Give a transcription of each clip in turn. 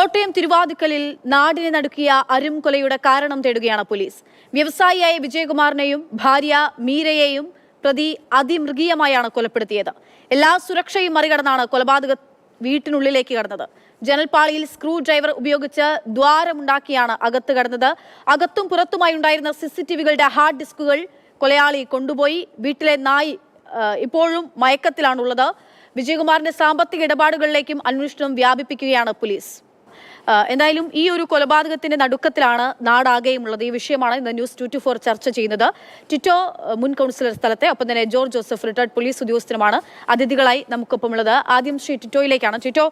കോട്ടയം തിരുവാതുക്കലിൽ നാടിനെ നടുക്കിയ അരുംകൊലയുടെ കാരണം തേടുകയാണ് പോലീസ്. വ്യവസായിയായ വിജയകുമാറിനെയും ഭാര്യ മീരയെയും പ്രതി അതിമൃഗീയമായാണ് കൊലപ്പെടുത്തിയത്. എല്ലാ സുരക്ഷയും മറികടന്നാണ് കൊലപാതക വീട്ടിനുള്ളിലേക്ക് കടന്നത്. ജനൽപ്പാളിയിൽ സ്ക്രൂ ഡ്രൈവർ ഉപയോഗിച്ച് ദ്വാരമുണ്ടാക്കിയാണ് അകത്ത് കടന്നത്. അകത്തും പുറത്തുമായി ഉണ്ടായിരുന്ന CCTVകളുടെ ഹാർഡ് ഡിസ്കുകൾ കൊലയാളി കൊണ്ടുപോയി. വീട്ടിലെ നായി ഇപ്പോഴും മയക്കത്തിലാണുള്ളത്. വിജയകുമാറിന്റെ സാമ്പത്തിക ഇടപാടുകളിലേക്കും അന്വേഷണം വ്യാപിപ്പിക്കുകയാണ് പോലീസ്. എന്തായാലും ഈ ഒരു കൊലപാതകത്തിന്റെ നടുക്കത്തിലാണ് നാടാകെയുമുള്ളത്. ഈ വിഷയമാണ് ഇന്ന് ന്യൂസ് 24 ചർച്ച ചെയ്യുന്നത്. ടിറ്റോ മുൻ കൗൺസിലർ സ്ഥലത്തെ, ഒപ്പം തന്നെ ജോർജ് ജോസഫ് റിട്ടയർഡ് പോലീസ് ഉദ്യോഗസ്ഥനുമാണ് അതിഥികളായി നമുക്കൊപ്പമുള്ളത്. ആദ്യം ശ്രീ ടിറ്റോയിലേക്കാണ്. ടിറ്റോ,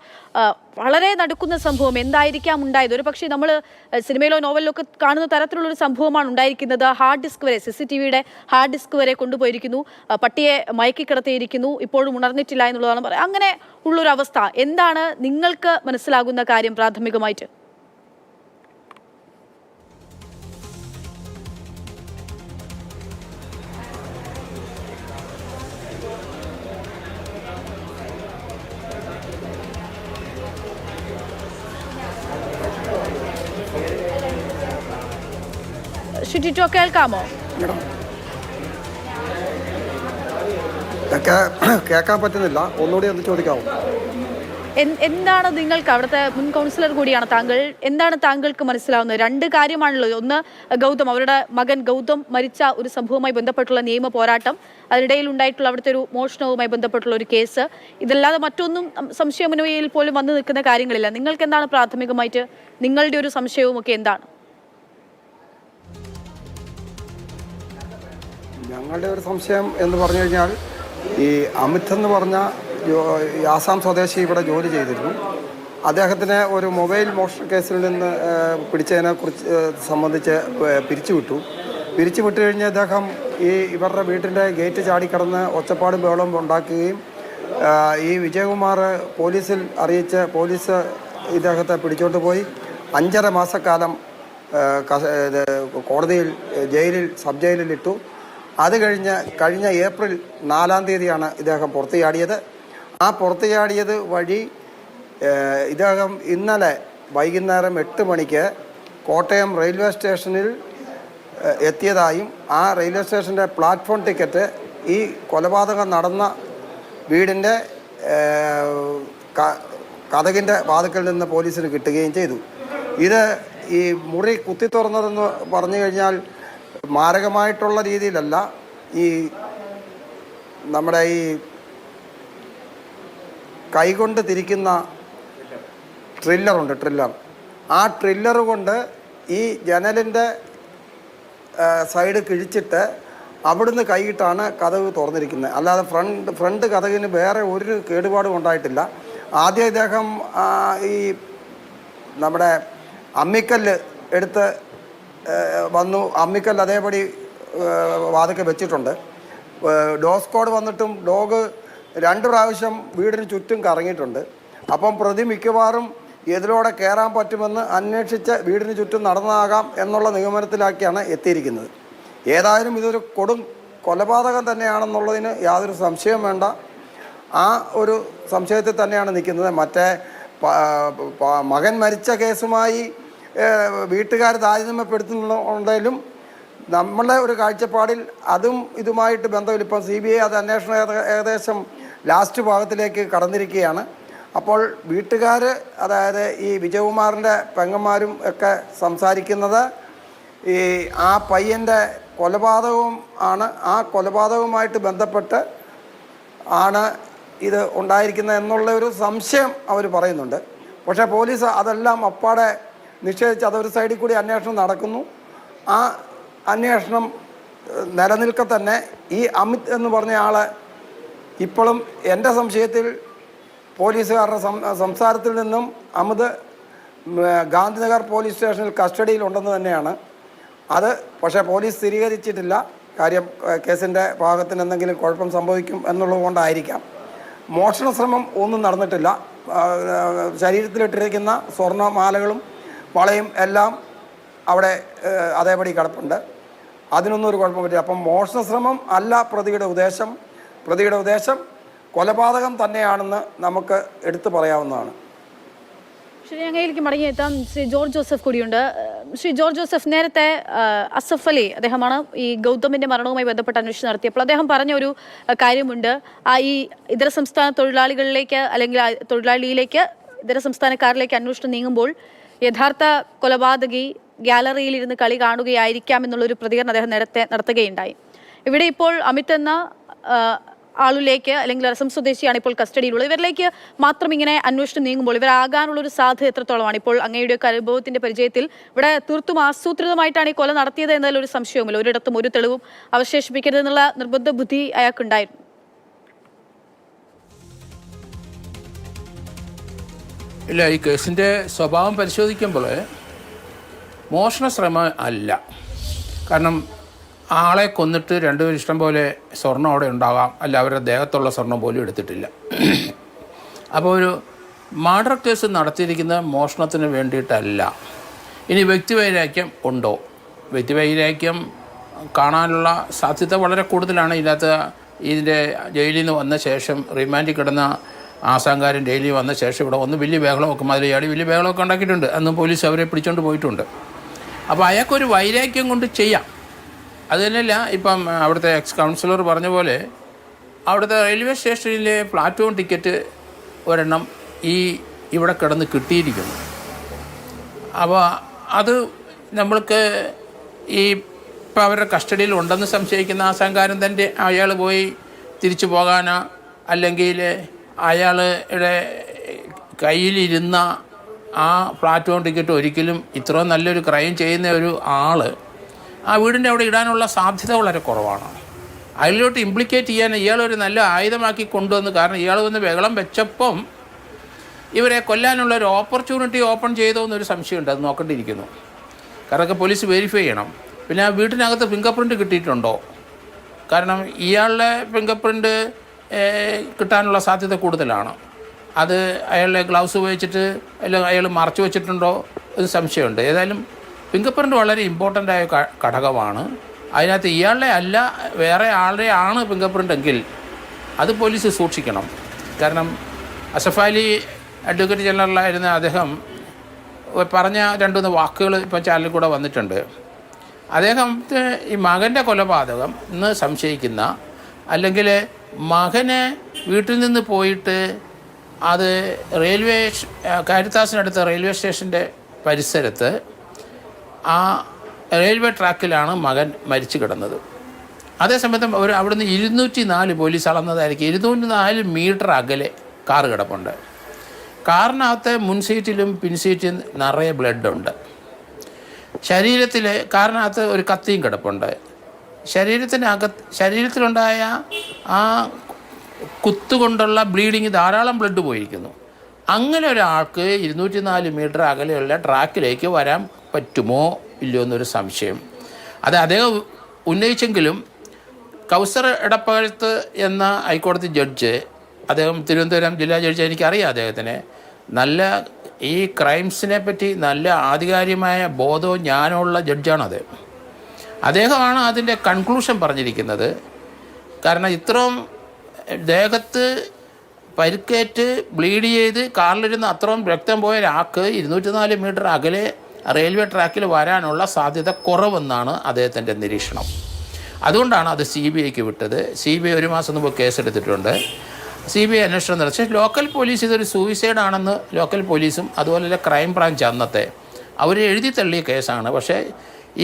വളരെ നടുക്കുന്ന സംഭവം എന്തായിരിക്കാം ഉണ്ടായത്? ഒരു പക്ഷേ നമ്മൾ സിനിമയിലോ നോവലിലോ ഒക്കെ കാണുന്ന തരത്തിലുള്ളൊരു സംഭവമാണ് ഉണ്ടായിരിക്കുന്നത്. ഹാർഡ് ഡിസ്ക് വരെ, CCTVയുടെ ഹാർഡ് ഡിസ്ക് വരെ കൊണ്ടുപോയിരിക്കുന്നു. പട്ടിയെ മയക്കിക്കിടത്തിയിരിക്കുന്നു. ഇപ്പോഴും ഉണർന്നിട്ടില്ല എന്നുള്ളതാണ് പറയുന്നത്. അങ്ങനെ ഉള്ളൊരവസ്ഥ എന്താണ് നിങ്ങൾക്ക് മനസ്സിലാകുന്ന കാര്യം പ്രാഥമികമായിട്ട്? ഷിറ്റിറ്റോ, കേൾക്കാമോ? കേൾക്കാൻ പറ്റുന്നില്ല, ഒന്നുകൂടി ഒന്ന് ചോദിക്കാമോ? എന്താണ് നിങ്ങൾക്ക്, അവിടുത്തെ മുൻ കൗൺസിലർ കൂടിയാണ് താങ്കൾ, എന്താണ് താങ്കൾക്ക് മനസ്സിലാവുന്നത്? രണ്ട് കാര്യമാണല്ലോ. ഒന്ന്, ഗൗതം, അവരുടെ മകൻ ഗൗതം മരിച്ച ഒരു സംഭവവുമായി ബന്ധപ്പെട്ടുള്ള നിയമ പോരാട്ടം, അതിനിടയിൽ ഉണ്ടായിട്ടുള്ള അവിടുത്തെ ഒരു മോഷണവുമായി ബന്ധപ്പെട്ടുള്ള ഒരു കേസ്, ഇതല്ലാതെ മറ്റൊന്നും സംശയമുനയിൽ പോലും വന്നു നിൽക്കുന്ന കാര്യങ്ങളില്ല. നിങ്ങൾക്ക് എന്താണ് പ്രാഥമികമായിട്ട് നിങ്ങളുടെ ഒരു സംശയവും ഒക്കെ എന്താണ്? ഞങ്ങളുടെ ഒരു സംശയം എന്ന് പറഞ്ഞു കഴിഞ്ഞാൽ, ഈ അമിത് എന്ന് പറഞ്ഞ ആസാം സ്വദേശി ഇവിടെ ജോലി ചെയ്തിരുന്നു. അദ്ദേഹത്തിനെ ഒരു മൊബൈൽ മോഷണ കേസിൽ നിന്ന് പിടിച്ചതിനെക്കുറിച്ച് സംബന്ധിച്ച് പിരിച്ചുവിട്ടു കഴിഞ്ഞ് അദ്ദേഹം ഇവരുടെ വീട്ടിൻ്റെ ഗേറ്റ് ചാടിക്കടന്ന് ഒച്ചപ്പാടും ബഹളവും ഉണ്ടാക്കുകയും ഈ വിജയകുമാർ പോലീസിൽ അറിയിച്ച് പോലീസ് ഇദ്ദേഹത്തെ പിടിച്ചോണ്ട് പോയി 5.5 മാസക്കാലം കോടതിയിൽ സബ് ജയിലിലിട്ടു. അത് കഴിഞ്ഞ ഏപ്രിൽ 4-ാം തീയതിയാണ് ഇദ്ദേഹം പുറത്തു ചാടിയത്. ആ പുറത്തു ചാടിയത് വഴി ഇദ്ദേഹം ഇന്നലെ വൈകുന്നേരം 8 മണിക്ക് കോട്ടയം റെയിൽവേ സ്റ്റേഷനിൽ എത്തിയതായും ആ റെയിൽവേ സ്റ്റേഷൻ്റെ പ്ലാറ്റ്ഫോം ടിക്കറ്റ് ഈ കൊലപാതകം നടന്ന വീടിൻ്റെ കതകിൻ്റെ വാതിക്കൽ നിന്ന് പോലീസിന് കിട്ടുകയും ചെയ്തു. ഇത് ഈ മുറി കുത്തി തുറന്നതെന്ന് പറഞ്ഞു കഴിഞ്ഞാൽ മാരകമായിട്ടുള്ള രീതിയിലല്ല. ഈ നമ്മുടെ ഈ കൈകൊണ്ട് തിരിക്കുന്ന ട്രില്ലർ, ആ ട്രില്ലർ കൊണ്ട് ഈ ജനലിൻ്റെ സൈഡ് കിഴിച്ചിട്ട് അവിടുന്ന് കൈയിട്ടാണ് കതക് തുറന്നിരിക്കുന്നത്. അല്ലാതെ ഫ്രണ്ട് കതകിന് വേറെ ഒരു കേടുപാടും ഉണ്ടായിട്ടില്ല. ആദ്യം ഇദ്ദേഹം ഈ നമ്മുടെ അമ്മിക്കല്ല് എടുത്ത് വന്നു. അമ്മിക്കല്ല് അതേപടി വാതൊക്കെ വെച്ചിട്ടുണ്ട്. ഡോഗ് സ്ക്വാഡ് വന്നിട്ടും ഡോഗ് 2 പ്രാവശ്യം വീടിന് ചുറ്റും കറങ്ങിയിട്ടുണ്ട്. അപ്പം പ്രതി മിക്കവാറും എതിലൂടെ കയറാൻ പറ്റുമെന്ന് അന്വേഷിച്ച് വീടിന് ചുറ്റും നടന്നാകാം എന്നുള്ള നിഗമനത്തിലാക്കിയാണ് എത്തിയിരിക്കുന്നത്. ഏതായാലും ഇതൊരു കൊടും കൊലപാതകം തന്നെയാണെന്നുള്ളതിന് യാതൊരു സംശയവും വേണ്ട. ആ ഒരു സംശയത്തിൽ തന്നെയാണ് നിൽക്കുന്നത്. മറ്റേ മകൻ മരിച്ച കേസുമായി വീട്ടുകാർ താരതമ്യപ്പെടുത്തുന്നുണ്ടെങ്കിലും നമ്മളുടെ ഒരു കാഴ്ചപ്പാടിൽ അതും ഇതുമായിട്ട് ബന്ധമില്ല. ഇപ്പം CBI അത് അന്വേഷണം ഏകദേശം ലാസ്റ്റ് ഭാഗത്തിലേക്ക് കടന്നിരിക്കുകയാണ്. അപ്പോൾ വീട്ടുകാർ, അതായത് ഈ വിജയകുമാറിൻ്റെ പെങ്ങന്മാരും ഒക്കെ സംസാരിക്കുന്നത് ആ പയ്യൻ്റെ കൊലപാതകവും ആണ്. ആ കൊലപാതകവുമായിട്ട് ബന്ധപ്പെട്ട് ആണ് ഇത് ഉണ്ടായിരിക്കുന്നത് എന്നുള്ള ഒരു സംശയം അവർ പറയുന്നുണ്ട്. പക്ഷേ പോലീസ് അതെല്ലാം അപ്പാടെ നിഷേധിച്ച് അതൊരു സൈഡിൽ കൂടി അന്വേഷണം നടക്കുന്നു. ആ അന്വേഷണം നിലനിൽക്കെ തന്നെ ഈ അമിത് എന്ന് പറഞ്ഞ ആളെ ഇപ്പോഴും എൻ്റെ സംശയത്തിൽ പോലീസുകാരുടെ സംസാരത്തിൽ നിന്നും അമിത് ഗാന്ധിനഗർ പോലീസ് സ്റ്റേഷനിൽ കസ്റ്റഡിയിലുണ്ടെന്ന് തന്നെയാണ്. അത് പക്ഷേ പോലീസ് സ്ഥിരീകരിച്ചിട്ടില്ല. കാര്യം കേസിൻ്റെ ഭാഗത്തിന് എന്തെങ്കിലും കുഴപ്പം സംഭവിക്കും എന്നുള്ളത് കൊണ്ടായിരിക്കാം. മോഷണ ശ്രമം ഒന്നും നടന്നിട്ടില്ല. ശരീരത്തിലിട്ടിരിക്കുന്ന സ്വർണ്ണമാലകളും വളയും എല്ലാം അവിടെ അതേപടി കിടപ്പുണ്ട്. അതിനൊന്നും ഒരു കുഴപ്പം പറ്റില്ല. അപ്പം മോഷണ ശ്രമം അല്ല പ്രതിയുടെ ഉദ്ദേശം കൊലപാതകം തന്നെയാണെന്ന് നമുക്ക് എടുത്തു പറയാവുന്നതാണ്. ശ്രീ അങ്ങയിലേക്ക് മടങ്ങിയെത്താം. ശ്രീ ജോർജ് ജോസഫ് കൂടിയുണ്ട്. ശ്രീ ജോർജ് ജോസഫ്, നേരത്തെ അസഫ് അലി അദ്ദേഹമാണ് ഈ ഗൗതമിന്റെ മരണവുമായി ബന്ധപ്പെട്ട് അന്വേഷണം നടത്തിയപ്പോൾ അദ്ദേഹം പറഞ്ഞ ഒരു കാര്യമുണ്ട്. ഈ ഇതര സംസ്ഥാന തൊഴിലാളികളിലേക്ക് അല്ലെങ്കിൽ തൊഴിലാളിയിലേക്ക് ഇതര സംസ്ഥാനക്കാരിലേക്ക് അന്വേഷണം നീങ്ങുമ്പോൾ യഥാർത്ഥ കൊലപാതകി ഗ്യാലറിയിൽ ഇരുന്ന് കളി കാണുകയായിരിക്കാം എന്നുള്ളൊരു പ്രതികരണം അദ്ദേഹം നേരത്തെ നടത്തുകയുണ്ടായി. ഇവിടെ ഇപ്പോൾ അമിത് എന്ന ആളിലേക്ക് അല്ലെങ്കിൽ അസം സ്വദേശിയാണ് ഇപ്പോൾ കസ്റ്റഡിയിലുള്ളത്. ഇവരിലേക്ക് മാത്രം ഇങ്ങനെ അന്വേഷണം നീങ്ങുമ്പോൾ ഇവരാകാനുള്ള ഒരു സാധ്യത എത്രത്തോളമാണ്? ഇപ്പോൾ അങ്ങയുടെയൊക്കെ അനുഭവത്തിന്റെ പരിചയത്തിൽ ഇവിടെ തീർത്തും ആസൂത്രിതമായിട്ടാണ് ഈ കൊല നടത്തിയത് എന്നതിൽ ഒരു സംശയവുമില്ല. ഒരിടത്തും ഒരു തെളിവും അവശേഷിപ്പിക്കരുതെന്നുള്ള നിർബന്ധ ബുദ്ധി അയാൾക്കുണ്ടായിരുന്നു. ഇല്ല, ഈ കേസിൻ്റെ സ്വഭാവം പരിശോധിക്കുമ്പോൾ മോഷണ ശ്രമം അല്ല. കാരണം ആളെ കൊന്നിട്ട് രണ്ടുപേരും ഇഷ്ടം പോലെ സ്വർണ്ണം അവിടെ ഉണ്ടാകാം, അല്ല അവരുടെ ദേഹത്തുള്ള സ്വർണ്ണം പോലും എടുത്തിട്ടില്ല. അപ്പോൾ ഒരു മർഡർ കേസ് നടത്തിയിരിക്കുന്ന മോഷണത്തിന് വേണ്ടിയിട്ടല്ല. ഇനി വ്യക്തിവൈരാഗ്യം ഉണ്ടോ? വ്യക്തിവൈരാഗ്യം കാണാനുള്ള സാധ്യത വളരെ കൂടുതലാണ്. ഇതിൻ്റെ ജയിലിൽ നിന്ന് വന്ന ശേഷം റിമാൻഡിൽ കിടന്ന ആസാങ്കാരൻ ജയിലിൽ വന്ന ശേഷം ഇവിടെ ഒന്ന് വലിയ ബഹളമൊക്കെ മതിലയാടി വലിയ ബഹളമൊക്കെ ഉണ്ടാക്കിയിട്ടുണ്ട്. അന്ന് പോലീസ് അവരെ പിടിച്ചുകൊണ്ട് പോയിട്ടുണ്ട്. അപ്പോൾ അയാൾക്കൊരു വൈരാഗ്യം കൊണ്ട് ചെയ്യാം. അത് തന്നെയല്ല, ഇപ്പം അവിടുത്തെ എക്സ് കൗൺസിലർ പറഞ്ഞ പോലെ അവിടുത്തെ റെയിൽവേ സ്റ്റേഷനിലെ പ്ലാറ്റ്ഫോം ടിക്കറ്റ് ഒരെണ്ണം ഇവിടെ കിടന്ന് കിട്ടിയിരിക്കുന്നു. അപ്പോൾ അത് നമ്മൾക്ക് ഇപ്പം അവരുടെ കസ്റ്റഡിയിൽ ഉണ്ടെന്ന് സംശയിക്കുന്ന ആസാങ്കാരൻ തന്നെ അയാൾ പോയി തിരിച്ചു പോകാനോ അല്ലെങ്കിൽ അയാളുടെ കയ്യിലിരുന്ന ആ പ്ലാറ്റ്ഫോം ടിക്കറ്റ് ഒരിക്കലും ഇത്രയും നല്ലൊരു ക്രൈം ചെയ്യുന്ന ഒരു ആൾ ആ വീടിൻ്റെ അവിടെ ഇടാനുള്ള സാധ്യത വളരെ കുറവാണ്. അതിലോട്ട് ഇംപ്ലിക്കേറ്റ് ചെയ്യാൻ ഇയാളൊരു നല്ല ആയുധമാക്കി കൊണ്ടുവന്ന്, കാരണം ഇയാൾ വന്ന് ബഹളം വെച്ചപ്പം ഇവരെ കൊല്ലാനുള്ള ഒരു ഓപ്പർച്യൂണിറ്റി ഓപ്പൺ ചെയ്തോ എന്നൊരു സംശയമുണ്ട്. അത് നോക്കേണ്ടിയിരിക്കുന്നു. കാരണം പോലീസ് വെരിഫൈ ചെയ്യണം. പിന്നെ ആ വീട്ടിനകത്ത് ഫിംഗർ പ്രിൻറ്റ് കിട്ടിയിട്ടുണ്ടോ? കാരണം ഇയാളുടെ ഫിംഗർ പ്രിൻറ്റ് കിട്ടാനുള്ള സാധ്യത കൂടുതലാണ്. അത് അയാളുടെ ഗ്ലൗസ് ഉപയോഗിച്ചിട്ട് അല്ലെങ്കിൽ അയാൾ മറച്ചു വെച്ചിട്ടുണ്ടോ എന്ന് സംശയമുണ്ട്. ഏതായാലും ഫിംഗർ പ്രിൻറ്റ് വളരെ ഇമ്പോർട്ടൻ്റ് ആയ ഘടകമാണ്. അതിനകത്ത് ഇയാളുടെ അല്ല വേറെ ആളുടെ ആണ് ഫിംഗർ പ്രിൻ്റ് എങ്കിൽ അത് പോലീസ് സൂക്ഷിക്കണം. കാരണം അസഫ് അലി അഡ്വക്കേറ്റ് ജനറലായിരുന്ന അദ്ദേഹം പറഞ്ഞ രണ്ടുമൂന്ന് വാക്കുകൾ ഇപ്പോൾ ചാനലിൽ കൂടെ വന്നിട്ടുണ്ട്. അദ്ദേഹത്തിന് ഈ മകൻ്റെ കൊലപാതകം എന്ന് സംശയിക്കുന്ന, അല്ലെങ്കിൽ മകനെ വീട്ടിൽ നിന്ന് പോയിട്ട് അത് കാരിത്താസിനടുത്ത റെയിൽവേ സ്റ്റേഷൻ്റെ പരിസരത്ത് ആ റെയിൽവേ ട്രാക്കിലാണ് മകൻ മരിച്ചു കിടന്നത്. അതേസമയത്ത് അവിടുന്ന് 204 പോലീസ് അളന്നതായിരിക്കും. 204 മീറ്റർ അകലെ കാറ് കിടപ്പുണ്ട്. കാറിനകത്ത് മുൻ സീറ്റിലും പിൻ സീറ്റിലും നിറയെ ബ്ലഡുണ്ട്. കാറിനകത്ത് ഒരു കത്തിയും കിടപ്പുണ്ട്. ശരീരത്തിലുണ്ടായ ആ കുത്തുകൊണ്ടുള്ള ബ്ലീഡിങ് ധാരാളം ബ്ലഡ് പോയിരിക്കുന്നു. അങ്ങനെ ഒരാൾക്ക് 204 മീറ്റർ അകലെയുള്ള ട്രാക്കിലേക്ക് വരാൻ പറ്റുമോ ഇല്ലയോ എന്നൊരു സംശയം. അത് അദ്ദേഹം ഉന്നയിച്ചെങ്കിലും കൗസർ എടപ്പകത്ത് എന്ന ഹൈക്കോടതി ജഡ്ജ്, അദ്ദേഹം തിരുവനന്തപുരം ജില്ലാ ജഡ്ജ്, എനിക്കറിയാം അദ്ദേഹത്തിന് നല്ല ഈ ക്രൈംസിനെ പറ്റി നല്ല ആധികാരികമായ ബോധവും ജ്ഞാനമുള്ള ജഡ്ജാണത്. അദ്ദേഹമാണ് അതിൻ്റെ കൺക്ലൂഷൻ പറഞ്ഞിരിക്കുന്നത്. കാരണം ഇത്രയും ദേഹത്ത് പരിക്കേറ്റ് ബ്ലീഡ് ചെയ്ത് കാറിലിരുന്ന് അത്രയും രക്തം പോയ ഒരാൾക്ക് 204 മീറ്റർ അകലെ റെയിൽവേ ട്രാക്കിൽ വരാനുള്ള സാധ്യത കുറവെന്നാണ് അദ്ദേഹത്തിൻ്റെ നിരീക്ഷണം. അതുകൊണ്ടാണ് അത് CBIക്ക് വിട്ടത്. CBI 1 മാസം മുമ്പ് കേസെടുത്തിട്ടുണ്ട്. CBI അന്വേഷണം നടത്തി. ലോക്കൽ പോലീസ് ഇതൊരു സൂയിസൈഡാണെന്ന് ലോക്കൽ പോലീസും അതുപോലെ ക്രൈം ബ്രാഞ്ച് അന്നത്തെ അവർ എഴുതി തള്ളിയ കേസാണ്. പക്ഷേ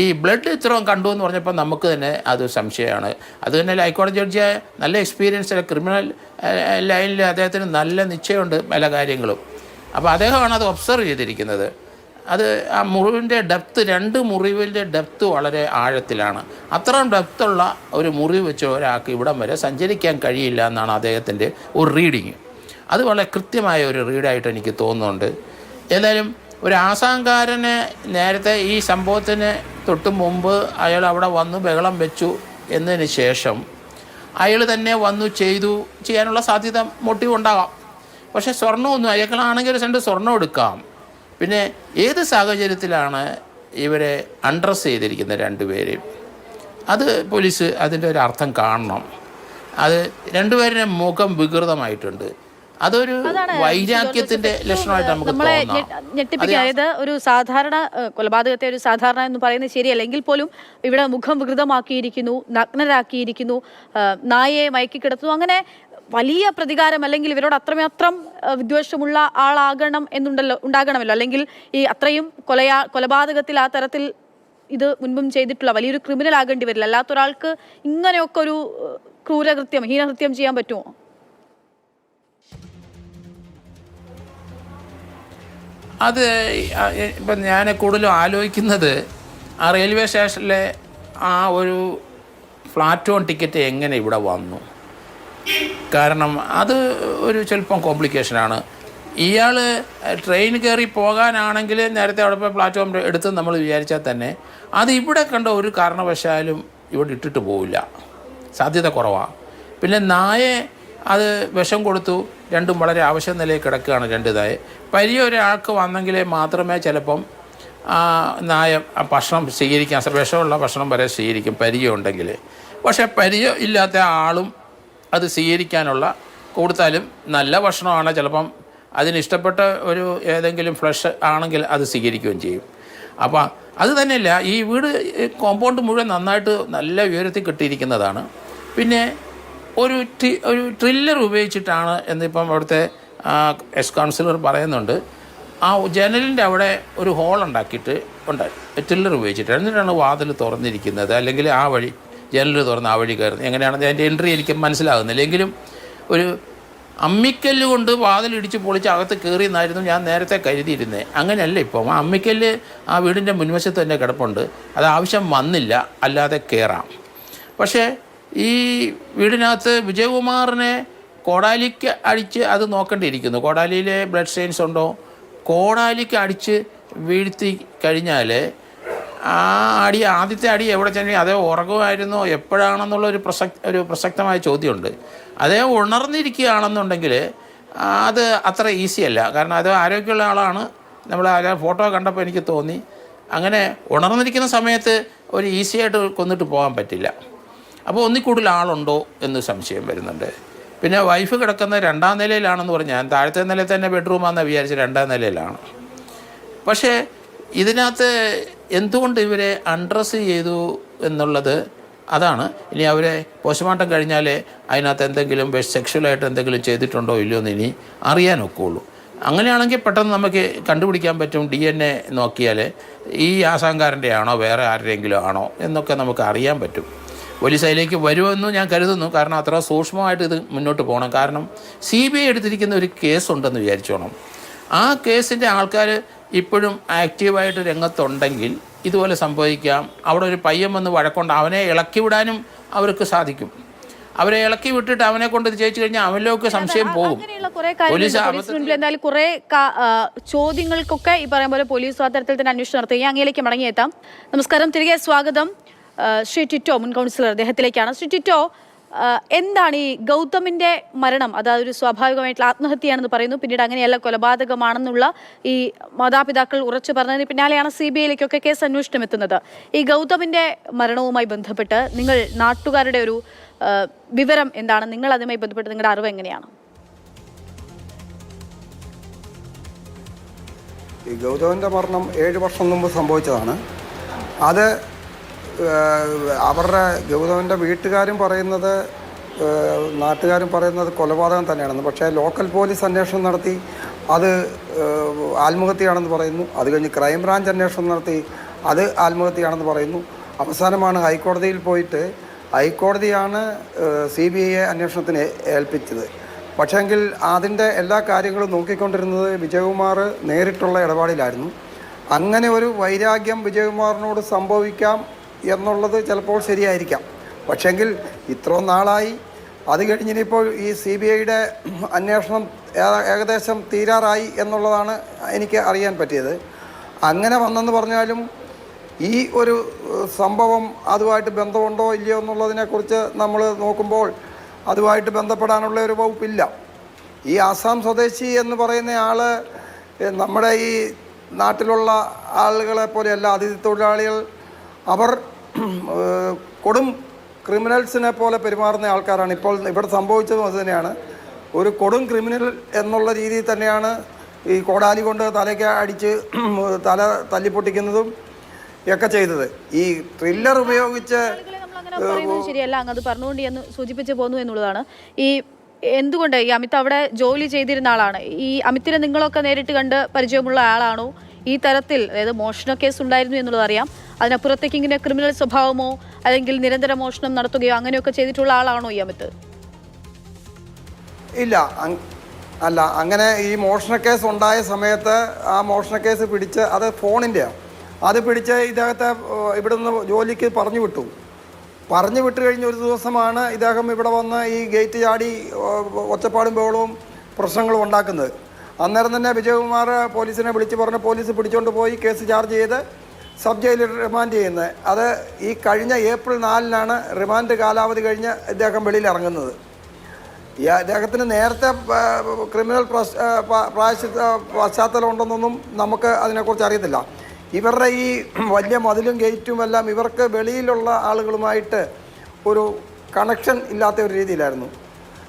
ഈ ബ്ലഡ് ഇത്രയും കണ്ടു എന്ന് പറഞ്ഞപ്പോൾ നമുക്ക് തന്നെ അത് സംശയമാണ്. അത് തന്നെ ഹൈക്കോടതി ജഡ്ജി നല്ല എക്സ്പീരിയൻസ്, ക്രിമിനൽ ലൈനിൽ അദ്ദേഹത്തിന് നല്ല നിശ്ചയമുണ്ട് പല കാര്യങ്ങളും. അപ്പോൾ അദ്ദേഹമാണ് അത് ഒബ്സർവ് ചെയ്തിരിക്കുന്നത്. അത് ആ മുറിവിൻ്റെ ഡെപ്ത്ത്, 2 മുറിവിൻ്റെ ഡെപ്ത്ത് വളരെ ആഴത്തിലാണ്. അത്രയും ഡെപ്ത്തുള്ള ഒരു മുറിവ് വെച്ച് ഒരാൾക്ക് ഇവിടം വരെ സഞ്ചരിക്കാൻ കഴിയില്ല എന്നാണ് അദ്ദേഹത്തിൻ്റെ ഒരു റീഡിങ്. അത് വളരെ കൃത്യമായ ഒരു റീഡായിട്ട് എനിക്ക് തോന്നുന്നുണ്ട്. ഏതായാലും ഒരു ആസാങ്കാരനെ നേരത്തെ ഈ സംഭവത്തിന് തൊട്ട് മുമ്പ് അയാൾ അവിടെ വന്ന് ബഹളം വെച്ചു എന്നതിന് ശേഷം അയാൾ തന്നെ വന്നു ചെയ്യാനുള്ള സാധ്യത മോട്ടീവ് ഉണ്ടാകാം. പക്ഷേ സ്വർണ്ണമൊന്നും അയാൾക്കാണെങ്കിൽ ഒരു 2 സ്വർണ്ണം എടുക്കാം. പിന്നെ ഏത് സാഹചര്യത്തിലാണ് ഇവരെ അൺഡ്രസ് ചെയ്തിരിക്കുന്നത് 2 പേരെയും, അത് പോലീസ് അതിൻ്റെ ഒരു അർത്ഥം കാണണം. അത് 2 പേരുടെ മുഖം വികൃതമായിട്ടുണ്ട്. അതൊരു വൈരാഗ്യത്തിന്റെ ലക്ഷണമായിട്ട് നമുക്ക് നമ്മളെ തോന്നാം. ഞെട്ടിപ്പിക്കുക. അതായത് ഒരു സാധാരണ കൊലപാതകത്തെ ഒരു സാധാരണ എന്ന് പറയുന്നത് ശരിയല്ല, എങ്കിൽ പോലും ഇവിടെ മുഖം വികൃതമാക്കിയിരിക്കുന്നു, നഗ്നരാക്കിയിരിക്കുന്നു, നായയെ മയക്കി കിടത്തുന്നു. അങ്ങനെ വലിയ പ്രതികാരം, അല്ലെങ്കിൽ ഇവരോട് അത്രമാത്രം വിദ്വേഷമുള്ള ആളാകണം ഉണ്ടാകണമല്ലോ, അല്ലെങ്കിൽ ഈ അത്രയും കൊലപാതകത്തിൽ ആ തരത്തിൽ ഇത് മുൻപും ചെയ്തിട്ടുള്ള വലിയൊരു ക്രിമിനൽ ആകേണ്ടി വരില്ല. അല്ലാത്തൊരാൾക്ക് ഇങ്ങനെയൊക്കെ ഒരു ക്രൂരകൃത്യം, ഹീനകൃത്യം ചെയ്യാൻ പറ്റുമോ? അത് ഇപ്പം ഞാൻ കൂടുതലും ആലോചിക്കുന്നത് ആ റെയിൽവേ സ്റ്റേഷനിലെ ആ ഒരു പ്ലാറ്റ്ഫോം ടിക്കറ്റ് എങ്ങനെ ഇവിടെ വന്നു. കാരണം അത് ഒരു ചിലപ്പം കോംപ്ലിക്കേഷനാണ്. ഇയാൾ ട്രെയിൻ കയറി പോകാനാണെങ്കിൽ നേരത്തെ അവിടെ പോയി പ്ലാറ്റ്ഫോം എടുത്ത് നമ്മൾ വിചാരിച്ചാൽ തന്നെ അത് ഇവിടെ കണ്ട ഒരു കാരണവശാലും ഇവിടെ ഇട്ടിട്ട് പോവില്ല, സാധ്യത കുറവാണ്. പിന്നെ നായെ അത് വിഷം കൊടുത്തു, രണ്ടും വളരെ ആവശ്യ നിലയിൽ കിടക്കുകയാണ് രണ്ടിതായി. ഒരാൾക്ക് വന്നെങ്കിലേ മാത്രമേ ചിലപ്പം നായ ഭക്ഷണം സ്വീകരിക്കാൻ, വിഷമുള്ള ഭക്ഷണം വരെ സ്വീകരിക്കും പരിചയമുണ്ടെങ്കിൽ. പക്ഷേ പരിചയം ഇല്ലാത്ത ആളും അത് സ്വീകരിക്കാനുള്ള, കൊടുത്താലും നല്ല ഭക്ഷണമാണ് ചിലപ്പം അതിനിഷ്ടപ്പെട്ട ഒരു ഏതെങ്കിലും ഫ്ലഷ് ആണെങ്കിൽ അത് സ്വീകരിക്കുകയും ചെയ്യും. അപ്പം അത് തന്നെയല്ല, ഈ വീട് കോമ്പൗണ്ട് മുഴുവൻ നന്നായിട്ട് നല്ല ഉയരത്തിൽ കെട്ടിയിരിക്കുന്നതാണ്. പിന്നെ ഒരു ട്രില്ലർ ഉപയോഗിച്ചിട്ടാണ് എന്നിപ്പം അവിടുത്തെ എക്സ് കൗൺസിലർ പറയുന്നുണ്ട്. ആ ജനലിൻ്റെ അവിടെ ഒരു ഹോൾ ഉണ്ടാക്കിയിട്ട് ഉണ്ടായി, ട്രില്ലർ ഉപയോഗിച്ചിട്ട്. എന്നിട്ടാണ് വാതിൽ തുറന്നിരിക്കുന്നത്, അല്ലെങ്കിൽ ആ വഴി ജനൽ തുറന്ന് ആ വഴി കയറുന്നത്. എങ്ങനെയാണെന്ന് അതിൻ്റെ എൻട്രി എനിക്ക് മനസ്സിലാകുന്നില്ല. എങ്കിലും ഒരു അമ്മിക്കല്ല് കൊണ്ട് വാതിലിടിച്ച് പൊളിച്ച് അകത്ത് കയറിയെന്നായിരുന്നു ഞാൻ നേരത്തെ കരുതിയിരുന്നത്. അങ്ങനെയല്ല ഇപ്പം. ആ അമ്മിക്കല്ല് ആ വീടിൻ്റെ മുൻവശത്ത് തന്നെ കിടപ്പുണ്ട്, അത് ആവശ്യം വന്നില്ല, അല്ലാതെ കയറാം. പക്ഷേ ഈ വീടിനകത്ത് വിജയകുമാറിനെ കോടാലിക്ക് അടിച്ച് അത് നോക്കേണ്ടിയിരിക്കുന്നു. കോടാലിയിലെ ബ്ലഡ് സ്റ്റെയിൻസ് ഉണ്ടോ? കോടാലിക്ക് അടിച്ച് വീഴ്ത്തി കഴിഞ്ഞാൽ ആ അടി, ആദ്യത്തെ അടി എവിടെ ചെന്ന് അതേ ഉറങ്ങുമായിരുന്നോ എപ്പോഴാണെന്നുള്ള ഒരു പ്രസക്തമായ ചോദ്യമുണ്ട്. അതേ ഉണർന്നിരിക്കുകയാണെന്നുണ്ടെങ്കിൽ അത് അത്ര ഈസിയല്ല. കാരണം അത് ആരോഗ്യമുള്ള ആളാണ്. നമ്മൾ ആ ഫോട്ടോ കണ്ടപ്പോൾ എനിക്ക് തോന്നി അങ്ങനെ ഉണർന്നിരിക്കുന്ന സമയത്ത് ഒരു ഈസിയായിട്ട് കൊന്നിട്ട് പോകാൻ പറ്റില്ല. അപ്പോൾ ഒന്നിൽ കൂടുതൽ ആളുണ്ടോ എന്ന് സംശയം വരുന്നുണ്ട്. പിന്നെ വൈഫ് കിടക്കുന്ന 2ാം നിലയിലാണെന്ന് പറഞ്ഞാൽ, താഴത്തെ നിലയിൽ തന്നെ ബെഡ്റൂമാണെന്ന് വിചാരിച്ച് 2ാം നിലയിലാണ്. പക്ഷേ ഇതിനകത്ത് എന്തുകൊണ്ട് ഇവരെ അൺഡ്രസ് ചെയ്തു എന്നുള്ളത് അതാണ്. ഇനി അവരെ പോസ്റ്റ്മോർട്ടം കഴിഞ്ഞാൽ അതിനകത്ത് എന്തെങ്കിലും സെക്ഷുവലായിട്ട് എന്തെങ്കിലും ചെയ്തിട്ടുണ്ടോ ഇല്ലയോ എന്ന് ഇനി അറിയാനൊക്കെയുള്ളൂ. അങ്ങനെയാണെങ്കിൽ പെട്ടെന്ന് നമുക്ക് കണ്ടുപിടിക്കാൻ പറ്റും. DNA നോക്കിയാൽ ഈ ആശാങ്കാരൻ്റെ ആണോ വേറെ ആരുടെയെങ്കിലും ആണോ എന്നൊക്കെ നമുക്ക് അറിയാൻ പറ്റും. പോലീസ് അതിലേക്ക് വരുമെന്ന് ഞാൻ കരുതുന്നു. കാരണം അത്ര സൂക്ഷ്മമായിട്ട് ഇത് മുന്നോട്ട് പോകണം. കാരണം CBI എടുത്തിരിക്കുന്ന ഒരു കേസുണ്ടെന്ന് വിചാരിച്ചോണം. ആ കേസിൻ്റെ ആൾക്കാർ ഇപ്പോഴും ആക്റ്റീവായിട്ട് രംഗത്തുണ്ടെങ്കിൽ ഇതുപോലെ സംഭവിക്കാം. അവിടെ ഒരു പയ്യൻ വന്ന് വഴക്കൊണ്ട് അവനെ ഇളക്കി വിടാനും അവർക്ക് സാധിക്കും. അവരെ ഇളക്കി വിട്ടിട്ട് അവനെ കൊണ്ട് ഇത് ചെയ്യിച്ചു കഴിഞ്ഞാൽ അവനിലേക്ക് സംശയം പോകും. എന്തായാലും കുറെ ചോദ്യങ്ങൾക്കൊക്കെ ഈ പറയുന്ന പോലെ പോലീസ് ആ തരത്തിൽ തന്നെ അന്വേഷണം നടത്തുക. അങ്ങയിലേക്ക് മടങ്ങിയെത്താം. നമസ്കാരം, തിരികെ സ്വാഗതം. ശ്രീ ടിറ്റോ, മുൻ കൗൺസിലർ, അദ്ദേഹത്തിലേക്കാണ്. ശ്രീ ടിറ്റോ, എന്താണ് ഈ ഗൗതമിന്റെ മരണം? അതൊരു സ്വാഭാവികമായിട്ടുള്ള ആത്മഹത്യയാണെന്ന് പറയുന്നു, പിന്നീട് അങ്ങനെയല്ല കൊലപാതകമാണെന്നുള്ള ഈ മാതാപിതാക്കൾ ഉറച്ചു പറഞ്ഞതിന് പിന്നാലെയാണ് CBIയിലേക്കൊക്കെ കേസ് അന്വേഷണം എത്തുന്നത്. ഈ ഗൗതമിന്റെ മരണവുമായി ബന്ധപ്പെട്ട് നിങ്ങൾ നാട്ടുകാരുടെ ഒരു വിവരം എന്താണ്? നിങ്ങൾ അതുമായി ബന്ധപ്പെട്ട് നിങ്ങളുടെ അറിവ് എങ്ങനെയാണ്? ഈ ഗൗതമിൻ്റെ മരണം 7 വർഷം മുമ്പ് സംഭവിച്ചതാണ്. അത് അവരുടെ ഗൗതമിൻ്റെ വീട്ടുകാരും പറയുന്നത്, നാട്ടുകാരും പറയുന്നത് കൊലപാതകം തന്നെയാണെന്ന്. പക്ഷേ ലോക്കൽ പോലീസ് അന്വേഷണം നടത്തി അത് ആത്മഹത്യയാണെന്ന് പറയുന്നു. അത് കഴിഞ്ഞ് ക്രൈംബ്രാഞ്ച് അന്വേഷണം നടത്തി അത് ആത്മഹത്യയാണെന്ന് പറയുന്നു. അവസാനമാണ് ഹൈക്കോടതിയിൽ പോയിട്ട് ഹൈക്കോടതിയാണ് CBI അന്വേഷണത്തിന് ഏൽപ്പിച്ചത്. പക്ഷേങ്കിൽ അതിൻ്റെ എല്ലാ കാര്യങ്ങളും നോക്കിക്കൊണ്ടിരുന്നത് വിജയകുമാർ നേരിട്ടുള്ള ഇടപാടിലായിരുന്നു. അങ്ങനെ ഒരു വൈരാഗ്യം വിജയകുമാറിനോട് സംഭവിക്കാം എന്നുള്ളത് ചിലപ്പോൾ ശരിയായിരിക്കാം. പക്ഷെങ്കിൽ ഇത്രയും നാളായി, അത് കഴിഞ്ഞിനിപ്പോൾ ഈ CBIയുടെ അന്വേഷണം ഏകദേശം തീരാറായി എന്നുള്ളതാണ് എനിക്ക് അറിയാൻ പറ്റിയത്. അങ്ങനെ വന്നെന്ന് പറഞ്ഞാലും ഈ ഒരു സംഭവം അതുമായിട്ട് ബന്ധമുണ്ടോ ഇല്ലയോ എന്നുള്ളതിനെക്കുറിച്ച് നമ്മൾ നോക്കുമ്പോൾ അതുമായിട്ട് ബന്ധപ്പെടാനുള്ള ഒരു വകുപ്പില്ല. ഈ ആസാം സ്വദേശി എന്ന് പറയുന്ന ആൾ നമ്മുടെ ഈ നാട്ടിലുള്ള ആളുകളെ പോലെയല്ല, അതിഥി തൊഴിലാളികൾ. അവർ കൊടും ക്രിമിനൽസിനെ പോലെ പെരുമാറുന്ന ആൾക്കാരാണ്. ഇപ്പോൾ ഇവിടെ സംഭവിച്ചതും അത് തന്നെയാണ്. ഒരു കൊടും ക്രിമിനൽ എന്നുള്ള രീതിയിൽ തന്നെയാണ് ഈ കോടാലി കൊണ്ട് തലയ്ക്ക് അടിച്ച് തല തല്ലിപ്പൊട്ടിക്കുന്നതും ഒക്കെ ചെയ്തത്. ഈ ട്രില്ലർ ഉപയോഗിച്ച് ശരിയല്ല, അങ്ങ് അത് പറഞ്ഞുകൊണ്ട് ഞാൻ സൂചിപ്പിച്ചു പോന്നു എന്നുള്ളതാണ്. ഈ എന്തുകൊണ്ട് ഈ അമിത് അവിടെ ജോലി ചെയ്തിരുന്ന ആളാണ്, ഈ അമിത്തിനെ നിങ്ങളൊക്കെ നേരിട്ട് കണ്ട് പരിചയമുള്ള ആളാണോ? ഈ തരത്തിൽ അതായത് മോഷണ കേസ് ഉണ്ടായിരുന്നു എന്നുള്ളത് അറിയാം, അതിനപ്പുറത്തേക്ക് ഇങ്ങനെ ക്രിമിനൽ സ്വഭാവമോ അല്ലെങ്കിൽ നിരന്തര മോഷണം നടത്തുകയോ അങ്ങനെയൊക്കെ ചെയ്തിട്ടുള്ള ആളാണോ ഈ അമിത്? ഇല്ല, അല്ല. അങ്ങനെ ഈ മോഷണ കേസ് ഉണ്ടായ സമയത്ത് ആ മോഷണ കേസ് പിടിച്ച്, അത് ഫോണിൻ്റെയാണ്, അത് പിടിച്ച് ഇദ്ദേഹത്തെ ഇവിടുന്ന് ജോലിക്ക് പറഞ്ഞു വിട്ട് കഴിഞ്ഞ ഒരു ദിവസമാണ് ഇദ്ദേഹം ഇവിടെ വന്ന് ഈ ഗേറ്റ് ചാടി ഒച്ചപ്പാടും ബഹളവും പ്രശ്നങ്ങളും ഉണ്ടാക്കുന്നത്. അന്നേരം തന്നെ വിജയകുമാർ പോലീസിനെ വിളിച്ച് പറഞ്ഞ് പോലീസ് പിടിച്ചുകൊണ്ട് പോയി കേസ് ചാർജ് ചെയ്ത് സബ് ജയിലിൽ റിമാൻഡ് ചെയ്യുന്നത്. അത് ഈ കഴിഞ്ഞ ഏപ്രിൽ 4-നാണ് റിമാൻഡ് കാലാവധി കഴിഞ്ഞ് ഇദ്ദേഹം വെളിയിൽ ഇറങ്ങുന്നത്. അദ്ദേഹത്തിന് നേരത്തെ ക്രിമിനൽ പശ്ചാത്തലം ഉണ്ടെന്നൊന്നും നമുക്ക് അതിനെക്കുറിച്ച് അറിയത്തില്ല. ഇവരുടെ ഈ വലിയ മതിലും ഗേറ്റും എല്ലാം ഇവർക്ക് വെളിയിലുള്ള ആളുകളുമായിട്ട് ഒരു കണക്ഷൻ ഇല്ലാത്ത ഒരു രീതിയിലായിരുന്നു.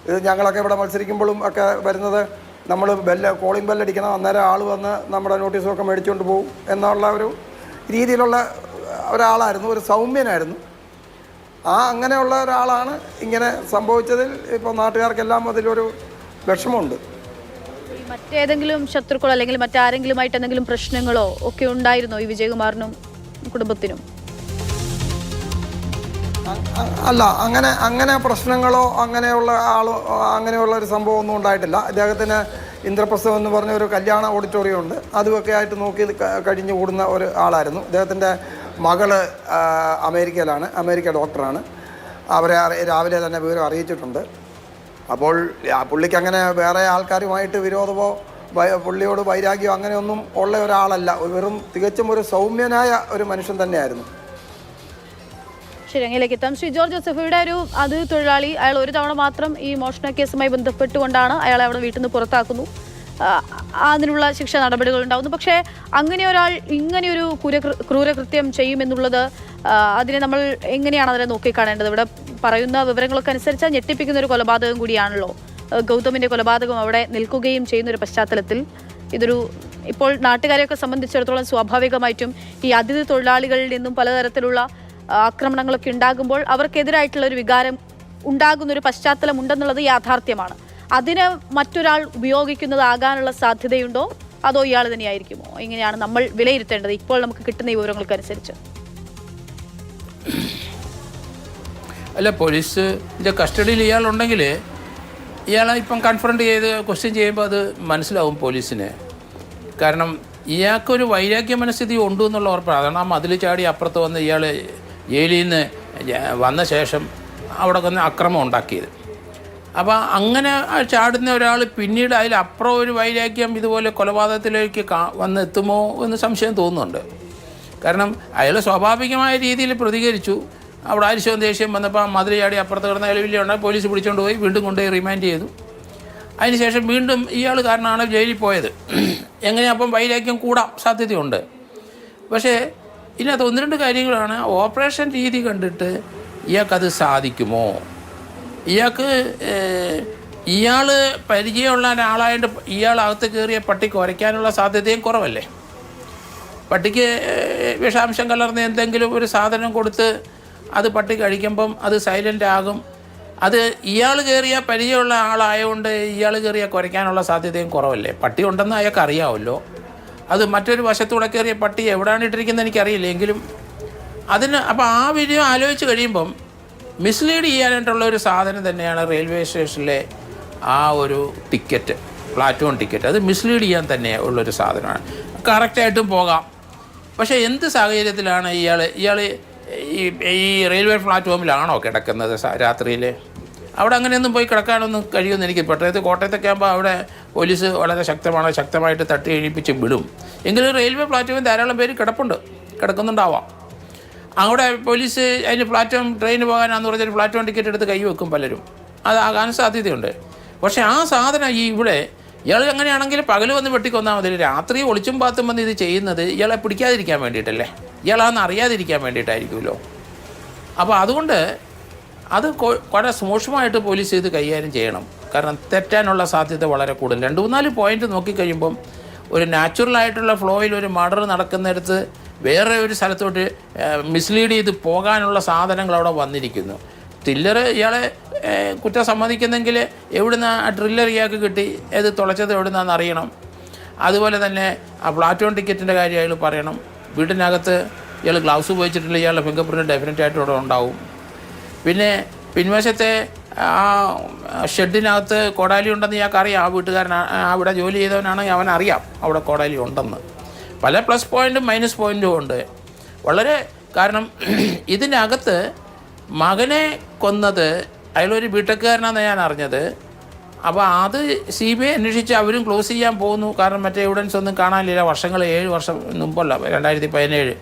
ഇത് ഞങ്ങളൊക്കെ ഇവിടെ മത്സരിക്കുമ്പോഴും ഒക്കെ വരുന്നത്, നമ്മൾ കോളിംഗ് ബെല്ലടിക്കണം, അന്നേരം ആൾ വന്ന് നമ്മുടെ നോട്ടീസൊക്കെ മേടിച്ചുകൊണ്ട് പോകും എന്നുള്ള ഒരു രീതിയിലുള്ള ഒരാളായിരുന്നു, ഒരു സൗമ്യനായിരുന്നു. അങ്ങനെയുള്ള ഒരാളാണ്. ഇങ്ങനെ സംഭവിച്ചതിൽ ഇപ്പോൾ നാട്ടുകാർക്കെല്ലാം അതിലൊരു വിഷമമുണ്ട്. മറ്റേതെങ്കിലും ശത്രുക്കളോ അല്ലെങ്കിൽ മറ്റാരെങ്കിലുമായിട്ട് എന്തെങ്കിലും പ്രശ്നങ്ങളോ ഒക്കെ ഉണ്ടായിരുന്നോ ഈ വിജയകുമാറിനും കുടുംബത്തിനും? അല്ല, അങ്ങനെ പ്രശ്നങ്ങളോ അങ്ങനെയുള്ള ഒരു സംഭവം ഒന്നും ഉണ്ടായിട്ടില്ല. ഇദ്ദേഹത്തിന് ഇന്ദ്രപ്രസ്ഥം എന്ന് പറഞ്ഞ ഒരു കല്യാണ ഓഡിറ്റോറിയം ഉണ്ട്, അതുമൊക്കെ ആയിട്ട് നോക്കി കഴിഞ്ഞു കൂടുന്ന ഒരു ആളായിരുന്നു. ഇദ്ദേഹത്തിൻ്റെ മകള് അമേരിക്കയിലാണ്, അമേരിക്ക ഡോക്ടറാണ്. അവരെ രാവിലെ തന്നെ വിവരം അറിയിച്ചിട്ടുണ്ട്. അപ്പോൾ പുള്ളിക്ക് അങ്ങനെ വേറെ ആൾക്കാരുമായിട്ട് വിരോധമോ പുള്ളിയോട് വൈരാഗ്യമോ അങ്ങനെയൊന്നും ഉള്ള ഒരാളല്ല. വെറും തികച്ചും ഒരു സൗമ്യനായ ഒരു മനുഷ്യൻ തന്നെയായിരുന്നു. ശരി, അങ്ങനെയൊക്കെ എത്താം. ശ്രീ ജോർജ് ജോസഫ്, ഇവിടെ ഒരു അതിഥി തൊഴിലാളി, അയാൾ ഒരു തവണ മാത്രം ഈ മോഷണ കേസുമായി ബന്ധപ്പെട്ടുകൊണ്ടാണ് അയാളെ അവിടെ വീട്ടിൽ നിന്ന് പുറത്താക്കുന്നു, അതിനുള്ള ശിക്ഷ നടപടികൾ ഉണ്ടാകുന്നു. പക്ഷേ അങ്ങനെ ഒരാൾ ഇങ്ങനെയൊരു ക്രൂരകൃത്യം ചെയ്യുമെന്നുള്ളത് അതിനെ നമ്മൾ എങ്ങനെയാണ് അതിനെ നോക്കിക്കാണേണ്ടത്? ഇവിടെ പറയുന്ന വിവരങ്ങളൊക്കെ അനുസരിച്ച് ഞെട്ടിപ്പിക്കുന്ന ഒരു കൊലപാതകം കൂടിയാണല്ലോ. ഗൗതമിന്റെ കൊലപാതകം അവിടെ നിൽക്കുകയും ചെയ്യുന്ന ഒരു പശ്ചാത്തലത്തിൽ ഇപ്പോൾ നാട്ടുകാരെയൊക്കെ സംബന്ധിച്ചിടത്തോളം സ്വാഭാവികമായിട്ടും ഈ അതിഥി തൊഴിലാളികളിൽ നിന്നും പലതരത്തിലുള്ള ആക്രമണങ്ങളൊക്കെ ഉണ്ടാകുമ്പോൾ അവർക്കെതിരായിട്ടുള്ള ഒരു വികാരം ഉണ്ടാകുന്ന ഒരു പശ്ചാത്തലം ഉണ്ടെന്നുള്ളത് യാഥാർത്ഥ്യമാണ്. അതിന് മറ്റൊരാൾ ഉപയോഗിക്കുന്നതാകാനുള്ള സാധ്യതയുണ്ടോ, അതോ ഇയാൾ തന്നെയായിരിക്കുമോ? എങ്ങനെയാണ് നമ്മൾ വിലയിരുത്തേണ്ടത് ഇപ്പോൾ നമുക്ക് കിട്ടുന്ന ഈ വിവരങ്ങൾക്കനുസരിച്ച്? അല്ല, പോലീസിൻ്റെ കസ്റ്റഡിയിൽ ഇയാളുണ്ടെങ്കിൽ ഇയാളെ ഇപ്പം കൺഫ്രണ്ട് ചെയ്ത് ക്വസ്റ്റ്യൻ ചെയ്യുമ്പോൾ അത് മനസ്സിലാവും പോലീസിന്. കാരണം ഇയാൾക്കൊരു വൈരാഗ്യ മനസ്ഥിതി ഉണ്ട് എന്നുള്ള ഉറപ്പാണ്. അതാണ് ആ മതിൽ ചാടി അപ്പുറത്ത് വന്ന് ഇയാൾ ജയിലിൽ നിന്ന് വന്ന ശേഷം അവിടെ വന്ന് അക്രമം ഉണ്ടാക്കിയത്. അപ്പോൾ അങ്ങനെ ചാടുന്ന ഒരാൾ പിന്നീട് അതിലപ്പുറം ഒരു വൈരാഗ്യം ഇതുപോലെ കൊലപാതകത്തിലേക്ക് വന്ന് എത്തുമോ എന്ന് സംശയം തോന്നുന്നുണ്ട്. കാരണം അയാൾ സ്വാഭാവികമായ രീതിയിൽ പ്രതികരിച്ചു. അവിടെ ആരിശവും ദേഷ്യം വന്നപ്പോൾ മതിൽ ചാടി അപ്പുറത്ത് കിടന്ന അയാൾ വലിയ ഉണ്ടായി പോലീസ് പിടിച്ചുകൊണ്ട് പോയി വീണ്ടും കൊണ്ടുപോയി റിമാൻഡ് ചെയ്തു. അതിനുശേഷം വീണ്ടും ഇയാൾ കാരണമാണ് ജയിലിൽ പോയത്. എങ്ങനെയാണ് അപ്പം വൈരാഗ്യം കൂടാൻ സാധ്യതയുണ്ട്. പക്ഷേ ഇതിനകത്ത് 1-2 കാര്യങ്ങളാണ്. ഓപ്പറേഷൻ രീതി കണ്ടിട്ട് ഇയാൾക്കത് സാധിക്കുമോ? ഇയാൾ പരിചയമുള്ള ഒരാളായിട്ട് ഇയാളകത്ത് കയറിയ പട്ടി കുരയ്ക്കാനുള്ള സാധ്യതയും കുറവല്ലേ? പട്ടിക്ക് വിഷാംശം കലർന്ന എന്തെങ്കിലും ഒരു സാധനം കൊടുത്ത് അത് പട്ടി കഴിക്കുമ്പം അത് സൈലൻ്റ് ആകും. അത് ഇയാൾ കയറിയ പരിചയമുള്ള ആളായതുകൊണ്ട് ഇയാൾ കയറിയ കുരയ്ക്കാനുള്ള സാധ്യതയും കുറവല്ലേ? പട്ടി ഉണ്ടെന്ന് അയാൾക്ക് അറിയാമല്ലോ. അത് മറ്റൊരു വശത്തൂടെ കയറിയ പട്ടി എവിടെയാണ് ഇട്ടിരിക്കുന്നത് എനിക്കറിയില്ല. എങ്കിലും അപ്പോൾ ആ വീഡിയോ ആലോചിച്ച് കഴിയുമ്പം മിസ്ലീഡ് ചെയ്യാനായിട്ടുള്ള ഒരു സാധനം തന്നെയാണ് റെയിൽവേ സ്റ്റേഷനിലെ ആ ഒരു ടിക്കറ്റ്, പ്ലാറ്റ്ഫോം ടിക്കറ്റ്. അത് മിസ്ലീഡ് ചെയ്യാൻ തന്നെ ഉള്ളൊരു സാധനമാണ്. കറക്റ്റായിട്ടും പോകാം. പക്ഷേ എന്ത് സാഹചര്യത്തിലാണ് ഇയാൾ ഈ റെയിൽവേ പ്ലാറ്റ്ഫോമിലാണോ കിടക്കുന്നത് രാത്രിയിൽ? അവിടെ അങ്ങനെയൊന്നും പോയി കിടക്കാനൊന്നും കഴിയുമെന്ന് എനിക്ക് കോട്ടയത്തൊക്കെ ആകുമ്പോൾ അവിടെ പോലീസ് വളരെ ശക്തമായിട്ട് തട്ടി എഴുപ്പിച്ച് വിടും. എങ്കിലും റെയിൽവേ പ്ലാറ്റ്ഫോമിൽ ധാരാളം പേര് കിടക്കുന്നുണ്ടാവാം. അവിടെ പോലീസ് അതിന് ട്രെയിന് പോകാനാന്ന് പറഞ്ഞൊരു പ്ലാറ്റ്ഫോം ടിക്കറ്റ് എടുത്ത് കൈ വെക്കും പലരും. അതാകാൻ സാധ്യതയുണ്ട്. പക്ഷേ ആ സാധനം ഇവിടെ ഇയാൾ എങ്ങനെയാണെങ്കിൽ പകൽ വന്ന് വെട്ടിക്കൊന്നാൽ മതി. രാത്രി ഒളിച്ചും പാത്തും വന്ന് ഇത് ചെയ്യുന്നത് ഇയാളെ പിടിക്കാതിരിക്കാൻ വേണ്ടിയിട്ടല്ലേ? ഇയാളാന്ന് അറിയാതിരിക്കാൻ വേണ്ടിയിട്ടായിരിക്കുമല്ലോ. അപ്പോൾ അതുകൊണ്ട് അത് വളരെ സൂക്ഷ്മമായിട്ട് പോലീസ് ഇത് കൈകാര്യം ചെയ്യണം. കാരണം തെറ്റാനുള്ള സാധ്യത വളരെ കൂടുതൽ. 2-3 പോയിന്റ് നോക്കിക്കഴിയുമ്പം ഒരു നാച്ചുറലായിട്ടുള്ള ഫ്ലോയിൽ ഒരു മർഡർ നടക്കുന്നിടത്ത് വേറെ ഒരു സ്ഥലത്തോട്ട് മിസ്ലീഡ് ചെയ്ത് പോകാനുള്ള സാധനങ്ങൾ അവിടെ വന്നിരിക്കുന്നു. ട്രില്ലർ ഇയാളെ കുറ്റം സമ്മതിക്കുന്നെങ്കിൽ എവിടുന്ന് ആ ട്രില്ലർ ഇയാൾക്ക് കിട്ടി, ഏത് തുളച്ചത് എവിടുന്നാന്ന് അറിയണം. അതുപോലെ തന്നെ ആ പ്ലാറ്റ്ഫോം ടിക്കറ്റിൻ്റെ കാര്യം അയാൾ പറയണം. വീടിനകത്ത് ഇയാൾ ഗ്ലൗസ് ഉപയോഗിച്ചിട്ടില്ല, ഇയാളുടെ ഫിംഗർ പ്രിൻറ്റ് ഡെഫിനറ്റായിട്ട് അവിടെ ഉണ്ടാവും. പിന്നെ പിൻവശത്തെ ആ ഷെഡിനകത്ത് കോടാലി ഉണ്ടെന്ന് ഇയാൾക്ക് അറിയാം. ആ വീട്ടുകാരനാണ്, അവിടെ ജോലി ചെയ്തവനാണെങ്കിൽ അവനറിയാം അവിടെ കോടാലി ഉണ്ടെന്ന്. പല പ്ലസ് പോയിൻറ്റും മൈനസ് പോയിൻറ്റും ഉണ്ട് വളരെ. കാരണം ഇതിനകത്ത് മകനെ കൊന്നത് അയാളൊരു ബിടെക്കുകാരനാണെന്ന് ഞാൻ അറിഞ്ഞത്. അപ്പോൾ അത് CBI അന്വേഷിച്ച് അവരും ക്ലോസ് ചെയ്യാൻ പോകുന്നു. കാരണം മറ്റേ എവിഡൻസ് ഒന്നും കാണാനില്ല. 7 വർഷം മുമ്പല്ല, 2017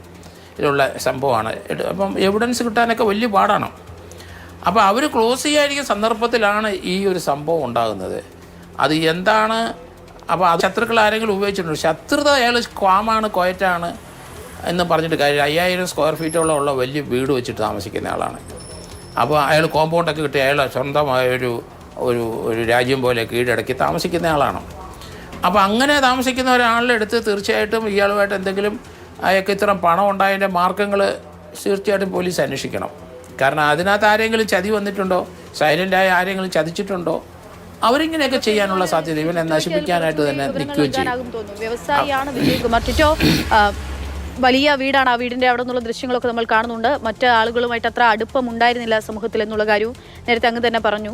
സംഭവമാണ്. അപ്പം എവിഡൻസ് കിട്ടാനൊക്കെ വലിയ പാടാണ്. അപ്പോൾ അവർ ക്ലോസ് ചെയ്യാതിരിക്കുന്ന സന്ദർഭത്തിലാണ് ഈ ഒരു സംഭവം ഉണ്ടാകുന്നത്. അത് എന്താണ്? അപ്പോൾ അത് ശത്രുക്കൾ ആരെങ്കിലും ഉപയോഗിച്ചിട്ടുണ്ടോ? ശത്രുത അയാൾ ക്വാമാണ്, കോയറ്റാണ് എന്ന് പറഞ്ഞിട്ട് കാര്യം. 5000 സ്ക്വയർ ഫീറ്റോളം വലിയ വീട് വെച്ചിട്ട് താമസിക്കുന്ന ആളാണ്. അപ്പോൾ അയാൾ കോമ്പൗണ്ടൊക്കെ കിട്ടി അയാൾ സ്വന്തമായൊരു ഒരു രാജ്യം പോലെ കീഴടക്കി താമസിക്കുന്ന ആളാണ്. അപ്പോൾ അങ്ങനെ താമസിക്കുന്ന ഒരാളുടെ അടുത്ത് തീർച്ചയായിട്ടും ഇയാളുമായിട്ട് എന്തെങ്കിലും അയാൾക്ക് ഇത്തരം പണം ഉണ്ടായതിൻ്റെ മാർഗ്ഗങ്ങൾ തീർച്ചയായിട്ടും പോലീസ് അന്വേഷിക്കണം. കാരണം അതിനകത്ത് ആരെങ്കിലും ചതി വന്നിട്ടുണ്ടോ, സൈലൻ്റായ ആരെങ്കിലും ചതിച്ചിട്ടുണ്ടോ, അവരിങ്ങനെയൊക്കെ ചെയ്യാനുള്ള സാധ്യത ഇവനെ നശിപ്പിക്കാനായിട്ട് തന്നെ നിൽക്കുകയും ചെയ്യും. വ്യവസായിയാണ് വിജയകുമാർ. ടിറ്റോ, വലിയ വീടാണ്. ആ വീടിൻ്റെ അവിടെ നിന്നുള്ള ദൃശ്യങ്ങളൊക്കെ നമ്മൾ കാണുന്നുണ്ട്. മറ്റ് ആളുകളുമായിട്ട് അത്ര അടുപ്പമുണ്ടായിരുന്നില്ല സമൂഹത്തിൽ എന്നുള്ള കാര്യവും നേരത്തെ അങ്ങ് തന്നെ പറഞ്ഞു.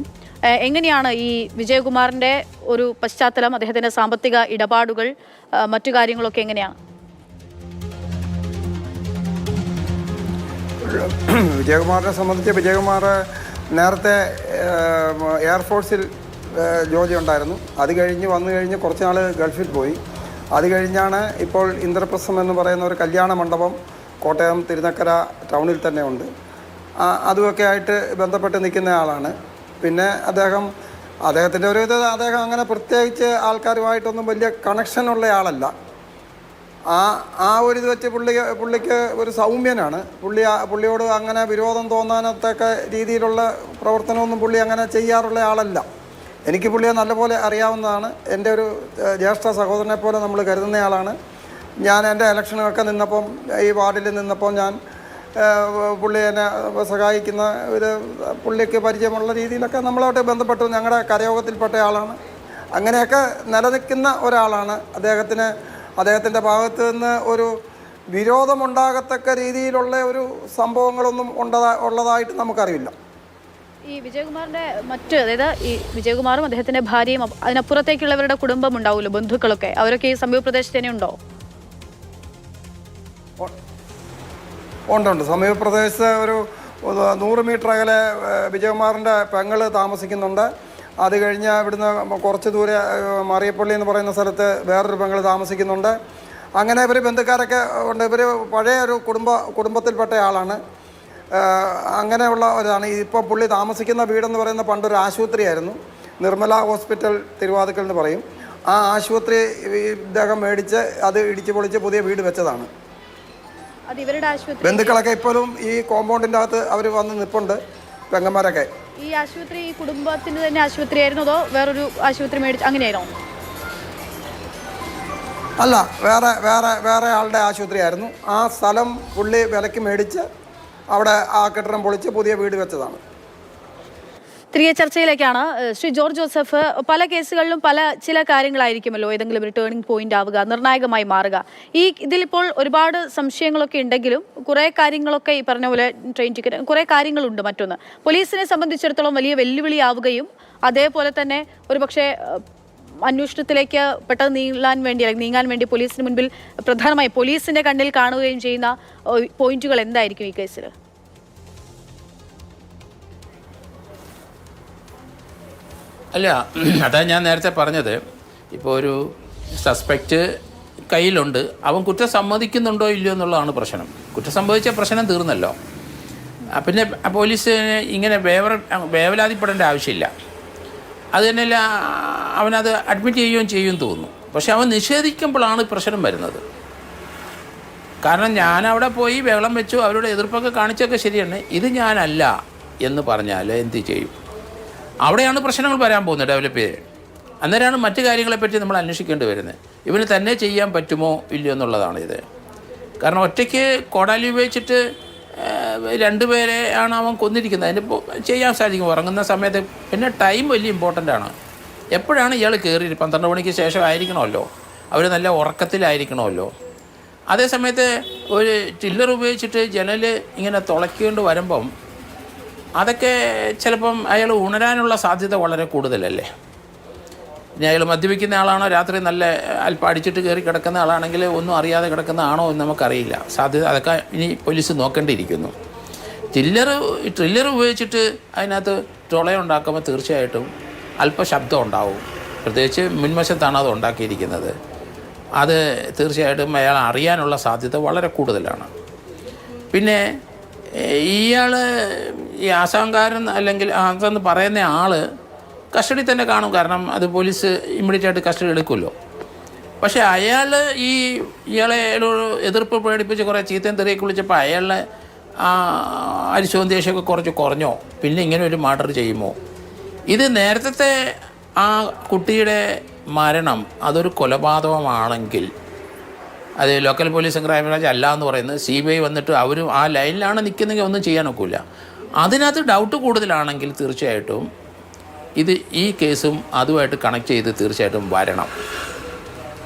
എങ്ങനെയാണ് ഈ വിജയകുമാറിൻ്റെ ഒരു പശ്ചാത്തലം, അദ്ദേഹത്തിൻ്റെ സാമ്പത്തിക ഇടപാടുകൾ, മറ്റു കാര്യങ്ങളൊക്കെ എങ്ങനെയാണ്? വിജയകുമാറിനെ സംബന്ധിച്ച് വിജയകുമാർ നേരത്തെ എയർഫോഴ്സിൽ ജോലി ഉണ്ടായിരുന്നു. അത് കഴിഞ്ഞ് വന്നു കഴിഞ്ഞ് കുറച്ച് നാൾ ഗൾഫിൽ പോയി. അത് കഴിഞ്ഞാണ് ഇപ്പോൾ ഇന്ദ്രപ്രസ്ഥം എന്ന് പറയുന്ന ഒരു കല്യാണ മണ്ഡപം കോട്ടയം തിരുനക്കര ടൗണിൽ തന്നെ ഉണ്ട്. അതുമൊക്കെ ആയിട്ട് ബന്ധപ്പെട്ട് നിൽക്കുന്ന ആളാണ്. പിന്നെ അദ്ദേഹത്തിൻ്റെ ഒരു ഇത്, അദ്ദേഹം അങ്ങനെ പ്രത്യേകിച്ച് ആൾക്കാരുമായിട്ടൊന്നും വലിയ കണക്ഷനുള്ള ആളല്ല. ആ ഒരു ഇത് വെച്ച് പുള്ളിക്ക് ഒരു സൗമ്യനാണ്. പുള്ളിയോട് അങ്ങനെ വിരോധം തോന്നാനത്തൊക്കെ രീതിയിലുള്ള പ്രവർത്തനമൊന്നും പുള്ളി അങ്ങനെ ചെയ്യാറുള്ള ആളല്ല. എനിക്ക് പുള്ളിയെ നല്ലപോലെ അറിയാവുന്നതാണ്. എൻ്റെ ഒരു ജ്യേഷ്ഠ സഹോദരനെ പോലെ നമ്മൾ കരുതുന്നയാളാണ്. ഞാൻ എൻ്റെ ഇലക്ഷനൊക്കെ നിന്നപ്പം, ഈ വാർഡിൽ നിന്നപ്പോൾ ഞാൻ പുള്ളി എന്നെ സഹായിക്കുന്ന ഒരു പുള്ളിക്ക് പരിചയമുള്ള രീതിയിലൊക്കെ നമ്മളായിട്ട് ബന്ധപ്പെട്ടു. ഞങ്ങളുടെ കരയോഗത്തിൽപ്പെട്ട ആളാണ്. അങ്ങനെയൊക്കെ നിലനിൽക്കുന്ന ഒരാളാണ്. അദ്ദേഹത്തിൻ്റെ ഭാഗത്ത് നിന്ന് ഒരു വിരോധമുണ്ടാകത്തക്ക രീതിയിലുള്ള ഒരു സംഭവങ്ങളൊന്നും ഉള്ളതായിട്ട് നമുക്കറിയില്ല. ഈ വിജയകുമാറിന്റെ അതായത് ഈ വിജയകുമാറും അദ്ദേഹത്തിന്റെ ഭാര്യയും അതിനപ്പുറത്തേക്കുള്ളവരുടെ കുടുംബം ഉണ്ടാവുമല്ലോ, ബന്ധുക്കളൊക്കെ, അവരൊക്കെ ഈ സമീപ പ്രദേശത്ത് തന്നെ ഉണ്ടോ? ഉണ്ട്. സമീപ പ്രദേശത്ത് ഒരു 100 മീറ്റർ അകലെ വിജയകുമാറിൻ്റെ പെങ്ങൾ താമസിക്കുന്നുണ്ട്. അത് കഴിഞ്ഞ് ഇവിടുന്ന് കുറച്ച് ദൂരെ മാറിയപ്പള്ളി എന്ന് പറയുന്ന സ്ഥലത്ത് വേറൊരു പെങ്ങൾ താമസിക്കുന്നുണ്ട്. അങ്ങനെ ഇവർ ബന്ധുക്കാരൊക്കെ ഉണ്ട്. ഇവർ പഴയ ഒരു കുടുംബത്തിൽപ്പെട്ട ആളാണ്. അങ്ങനെയുള്ള ഒരാണ്. ഇപ്പോൾ പുള്ളി താമസിക്കുന്ന വീടെന്ന് പറയുന്ന പണ്ടൊരു ആശുപത്രിയായിരുന്നു. നിർമ്മല ഹോസ്പിറ്റൽ തിരുവാതിക്കൽ എന്ന് പറയും. ആ ആശുപത്രി ഇദ്ദേഹം മേടിച്ച് അത് ഇടിച്ചു പൊളിച്ച് പുതിയ വീട് വെച്ചതാണ്. ബന്ധുക്കളൊക്കെ ഇപ്പോഴും ഈ കോമ്പൗണ്ടിൻ്റെ അകത്ത് അവർ വന്ന് നിൽപ്പുണ്ട്, പെങ്ങന്മാരൊക്കെ. ഈ ആശുപത്രി ഈ കുടുംബത്തിന്റെ തന്നെ ആശുപത്രിയായിരുന്നു അതോ വേറൊരു ആശുപത്രി മേടിച്ച് അങ്ങനെയായിരുന്നു? അല്ല, വേറെ ആളുടെ ആശുപത്രിയായിരുന്നു. ആ സ്ഥലം പുള്ളി വിലയ്ക്ക് മേടിച്ച് അവിടെ ആ കെട്ടിടം പൊളിച്ച് പുതിയ വീട് വെച്ചതാണ്. തിരികെ ചർച്ചയിലേക്കാണ്. ശ്രീ ജോർജ് ജോസഫ്, പല കേസുകളിലും ചില കാര്യങ്ങളായിരിക്കുമല്ലോ ഏതെങ്കിലും ഒരു ടേണിംഗ് പോയിന്റ് ആവുക, നിർണായകമായി മാറുക. ഇതിലിപ്പോൾ ഒരുപാട് സംശയങ്ങളൊക്കെ ഉണ്ടെങ്കിലും കുറേ കാര്യങ്ങളൊക്കെ ഈ പറഞ്ഞ പോലെ ട്രെയിൻ ടിക്കറ്റ്, കുറേ കാര്യങ്ങളുണ്ട്. മറ്റൊന്ന്, പോലീസിനെ സംബന്ധിച്ചിടത്തോളം വലിയ വെല്ലുവിളിയാവുകയും അതേപോലെ തന്നെ ഒരുപക്ഷെ അന്വേഷണത്തിലേക്ക് പെട്ടെന്ന് നീങ്ങാൻ വേണ്ടി പോലീസിന് മുൻപിൽ പ്രധാനമായി പോലീസിന്റെ കണ്ണിൽ കാണുകയും ചെയ്യുന്ന പോയിന്റുകൾ എന്തായിരിക്കും ഈ കേസിൽ? അല്ല, അതാ ഞാൻ നേരത്തെ പറഞ്ഞത്. ഇപ്പോൾ ഒരു സസ്പെക്റ്റ് കയ്യിലുണ്ട്, അവൻ കുറ്റം സമ്മതിക്കുന്നുണ്ടോ ഇല്ലയോ എന്നുള്ളതാണ് പ്രശ്നം. കുറ്റം സംഭവിച്ച പ്രശ്നം തീർന്നല്ലോ. പിന്നെ പോലീസിന് ഇങ്ങനെ വേവലാതിപ്പെടേണ്ട ആവശ്യമില്ല. അത് തന്നെയല്ല, അവനത് അഡ്മിറ്റ് ചെയ്യുകയും ചെയ്യുമെന്ന് തോന്നുന്നു. പക്ഷെ അവൻ നിഷേധിക്കുമ്പോഴാണ് പ്രശ്നം വരുന്നത്. കാരണം ഞാനവിടെ പോയി ബഹളം വെച്ചു, അവരുടെ എതിർപ്പൊക്കെ കാണിച്ചൊക്കെ ശരിയാണ്, ഇത് ഞാനല്ല എന്ന് പറഞ്ഞാൽ എന്ത് ചെയ്യും? അവിടെയാണ് പ്രശ്നങ്ങൾ വരാൻ പോകുന്നത് ഡെവലപ്പ് ചെയ്ത്. അന്നേരമാണ് മറ്റു കാര്യങ്ങളെപ്പറ്റി നമ്മൾ അന്വേഷിക്കേണ്ടി വരുന്നത്. ഇവന് തന്നെ ചെയ്യാൻ പറ്റുമോ ഇല്ലയോ എന്നുള്ളതാണ് ഇത്. കാരണം ഒറ്റയ്ക്ക് കോടാലി ഉപയോഗിച്ചിട്ട് 2 പേരെ ആണ് അവൻ കൊന്നിരിക്കുന്നത്. അതിന് ചെയ്യാൻ സാധിക്കും ഉറങ്ങുന്ന സമയത്ത്. പിന്നെ ടൈം വലിയ ഇമ്പോർട്ടൻ്റ് ആണ്. എപ്പോഴാണ് ഇയാൾ കയറി? 12 മണിക്ക് ശേഷം ആയിരിക്കണമല്ലോ, അവർ നല്ല ഉറക്കത്തിലായിരിക്കണമല്ലോ. അതേ സമയത്ത് ഒരു ടില്ലർ ഉപയോഗിച്ചിട്ട് ജനൽ ഇങ്ങനെ തുളയ്ക്കൊണ്ട് വരുമ്പം അതൊക്കെ ചിലപ്പം അയാൾ ഉണരാനുള്ള സാധ്യത വളരെ കൂടുതലല്ലേ. ഇനി അയാൾ മദ്യപിക്കുന്ന ആളാണോ, രാത്രി നല്ല അല്പം അടിച്ചിട്ട് കയറി കിടക്കുന്ന ആളാണെങ്കിൽ ഒന്നും അറിയാതെ കിടക്കുന്ന ആണോ എന്ന് നമുക്കറിയില്ല. സാധ്യത അതൊക്കെ ഇനി പോലീസ് നോക്കേണ്ടിയിരിക്കുന്നു. ട്രില്ലർ ഉപയോഗിച്ചിട്ട് അതിനകത്ത് തുളയുണ്ടാക്കുമ്പോൾ തീർച്ചയായിട്ടും അല്പം ശബ്ദം ഉണ്ടാവും. പ്രത്യേകിച്ച് മുൻവശത്താണ് അത് ഉണ്ടാക്കിയിരിക്കുന്നത്. അത് തീർച്ചയായിട്ടും അയാൾ അറിയാനുള്ള സാധ്യത വളരെ കൂടുതലാണ്. പിന്നെ ഇയാൾ ഈ ആശാങ്കാരൻ അല്ലെങ്കിൽ അതെന്ന് പറയുന്ന ആൾ കസ്റ്റഡി തന്നെ കാണും. കാരണം അത് പോലീസ് ഇമ്മീഡിയറ്റ് ആയിട്ട് കസ്റ്റഡി എടുക്കുമല്ലോ. പക്ഷേ ഇയാളെ എതിർപ്പ് പ്രകടിപ്പിച്ച് കുറേ ചീത്തയും തെറിയൊക്കെ വിളിച്ചപ്പോൾ അയാളുടെ അരിശവും ദേഷ്യമൊക്കെ കുറച്ച് കുറഞ്ഞോ? പിന്നെ ഇങ്ങനെ ഒരു മർഡർ ചെയ്യുമോ? ഇത് നേരത്തെ ആ കുട്ടിയുടെ മരണം അതൊരു കൊലപാതകമാണെങ്കിൽ അത് ലോക്കൽ പോലീസും ക്രൈംബ്രാഞ്ച് അല്ല എന്ന് പറയുന്നത് CBI വന്നിട്ട് അവരും ആ ലൈനിലാണ് നിൽക്കുന്നതെങ്കിൽ ഒന്നും ചെയ്യാൻ ഒക്കില്ല. അതിനകത്ത് ഡൗട്ട് കൂടുതലാണെങ്കിൽ തീർച്ചയായിട്ടും ഈ കേസും അതുമായിട്ട് കണക്ട് ചെയ്ത് തീർച്ചയായിട്ടും വരണം.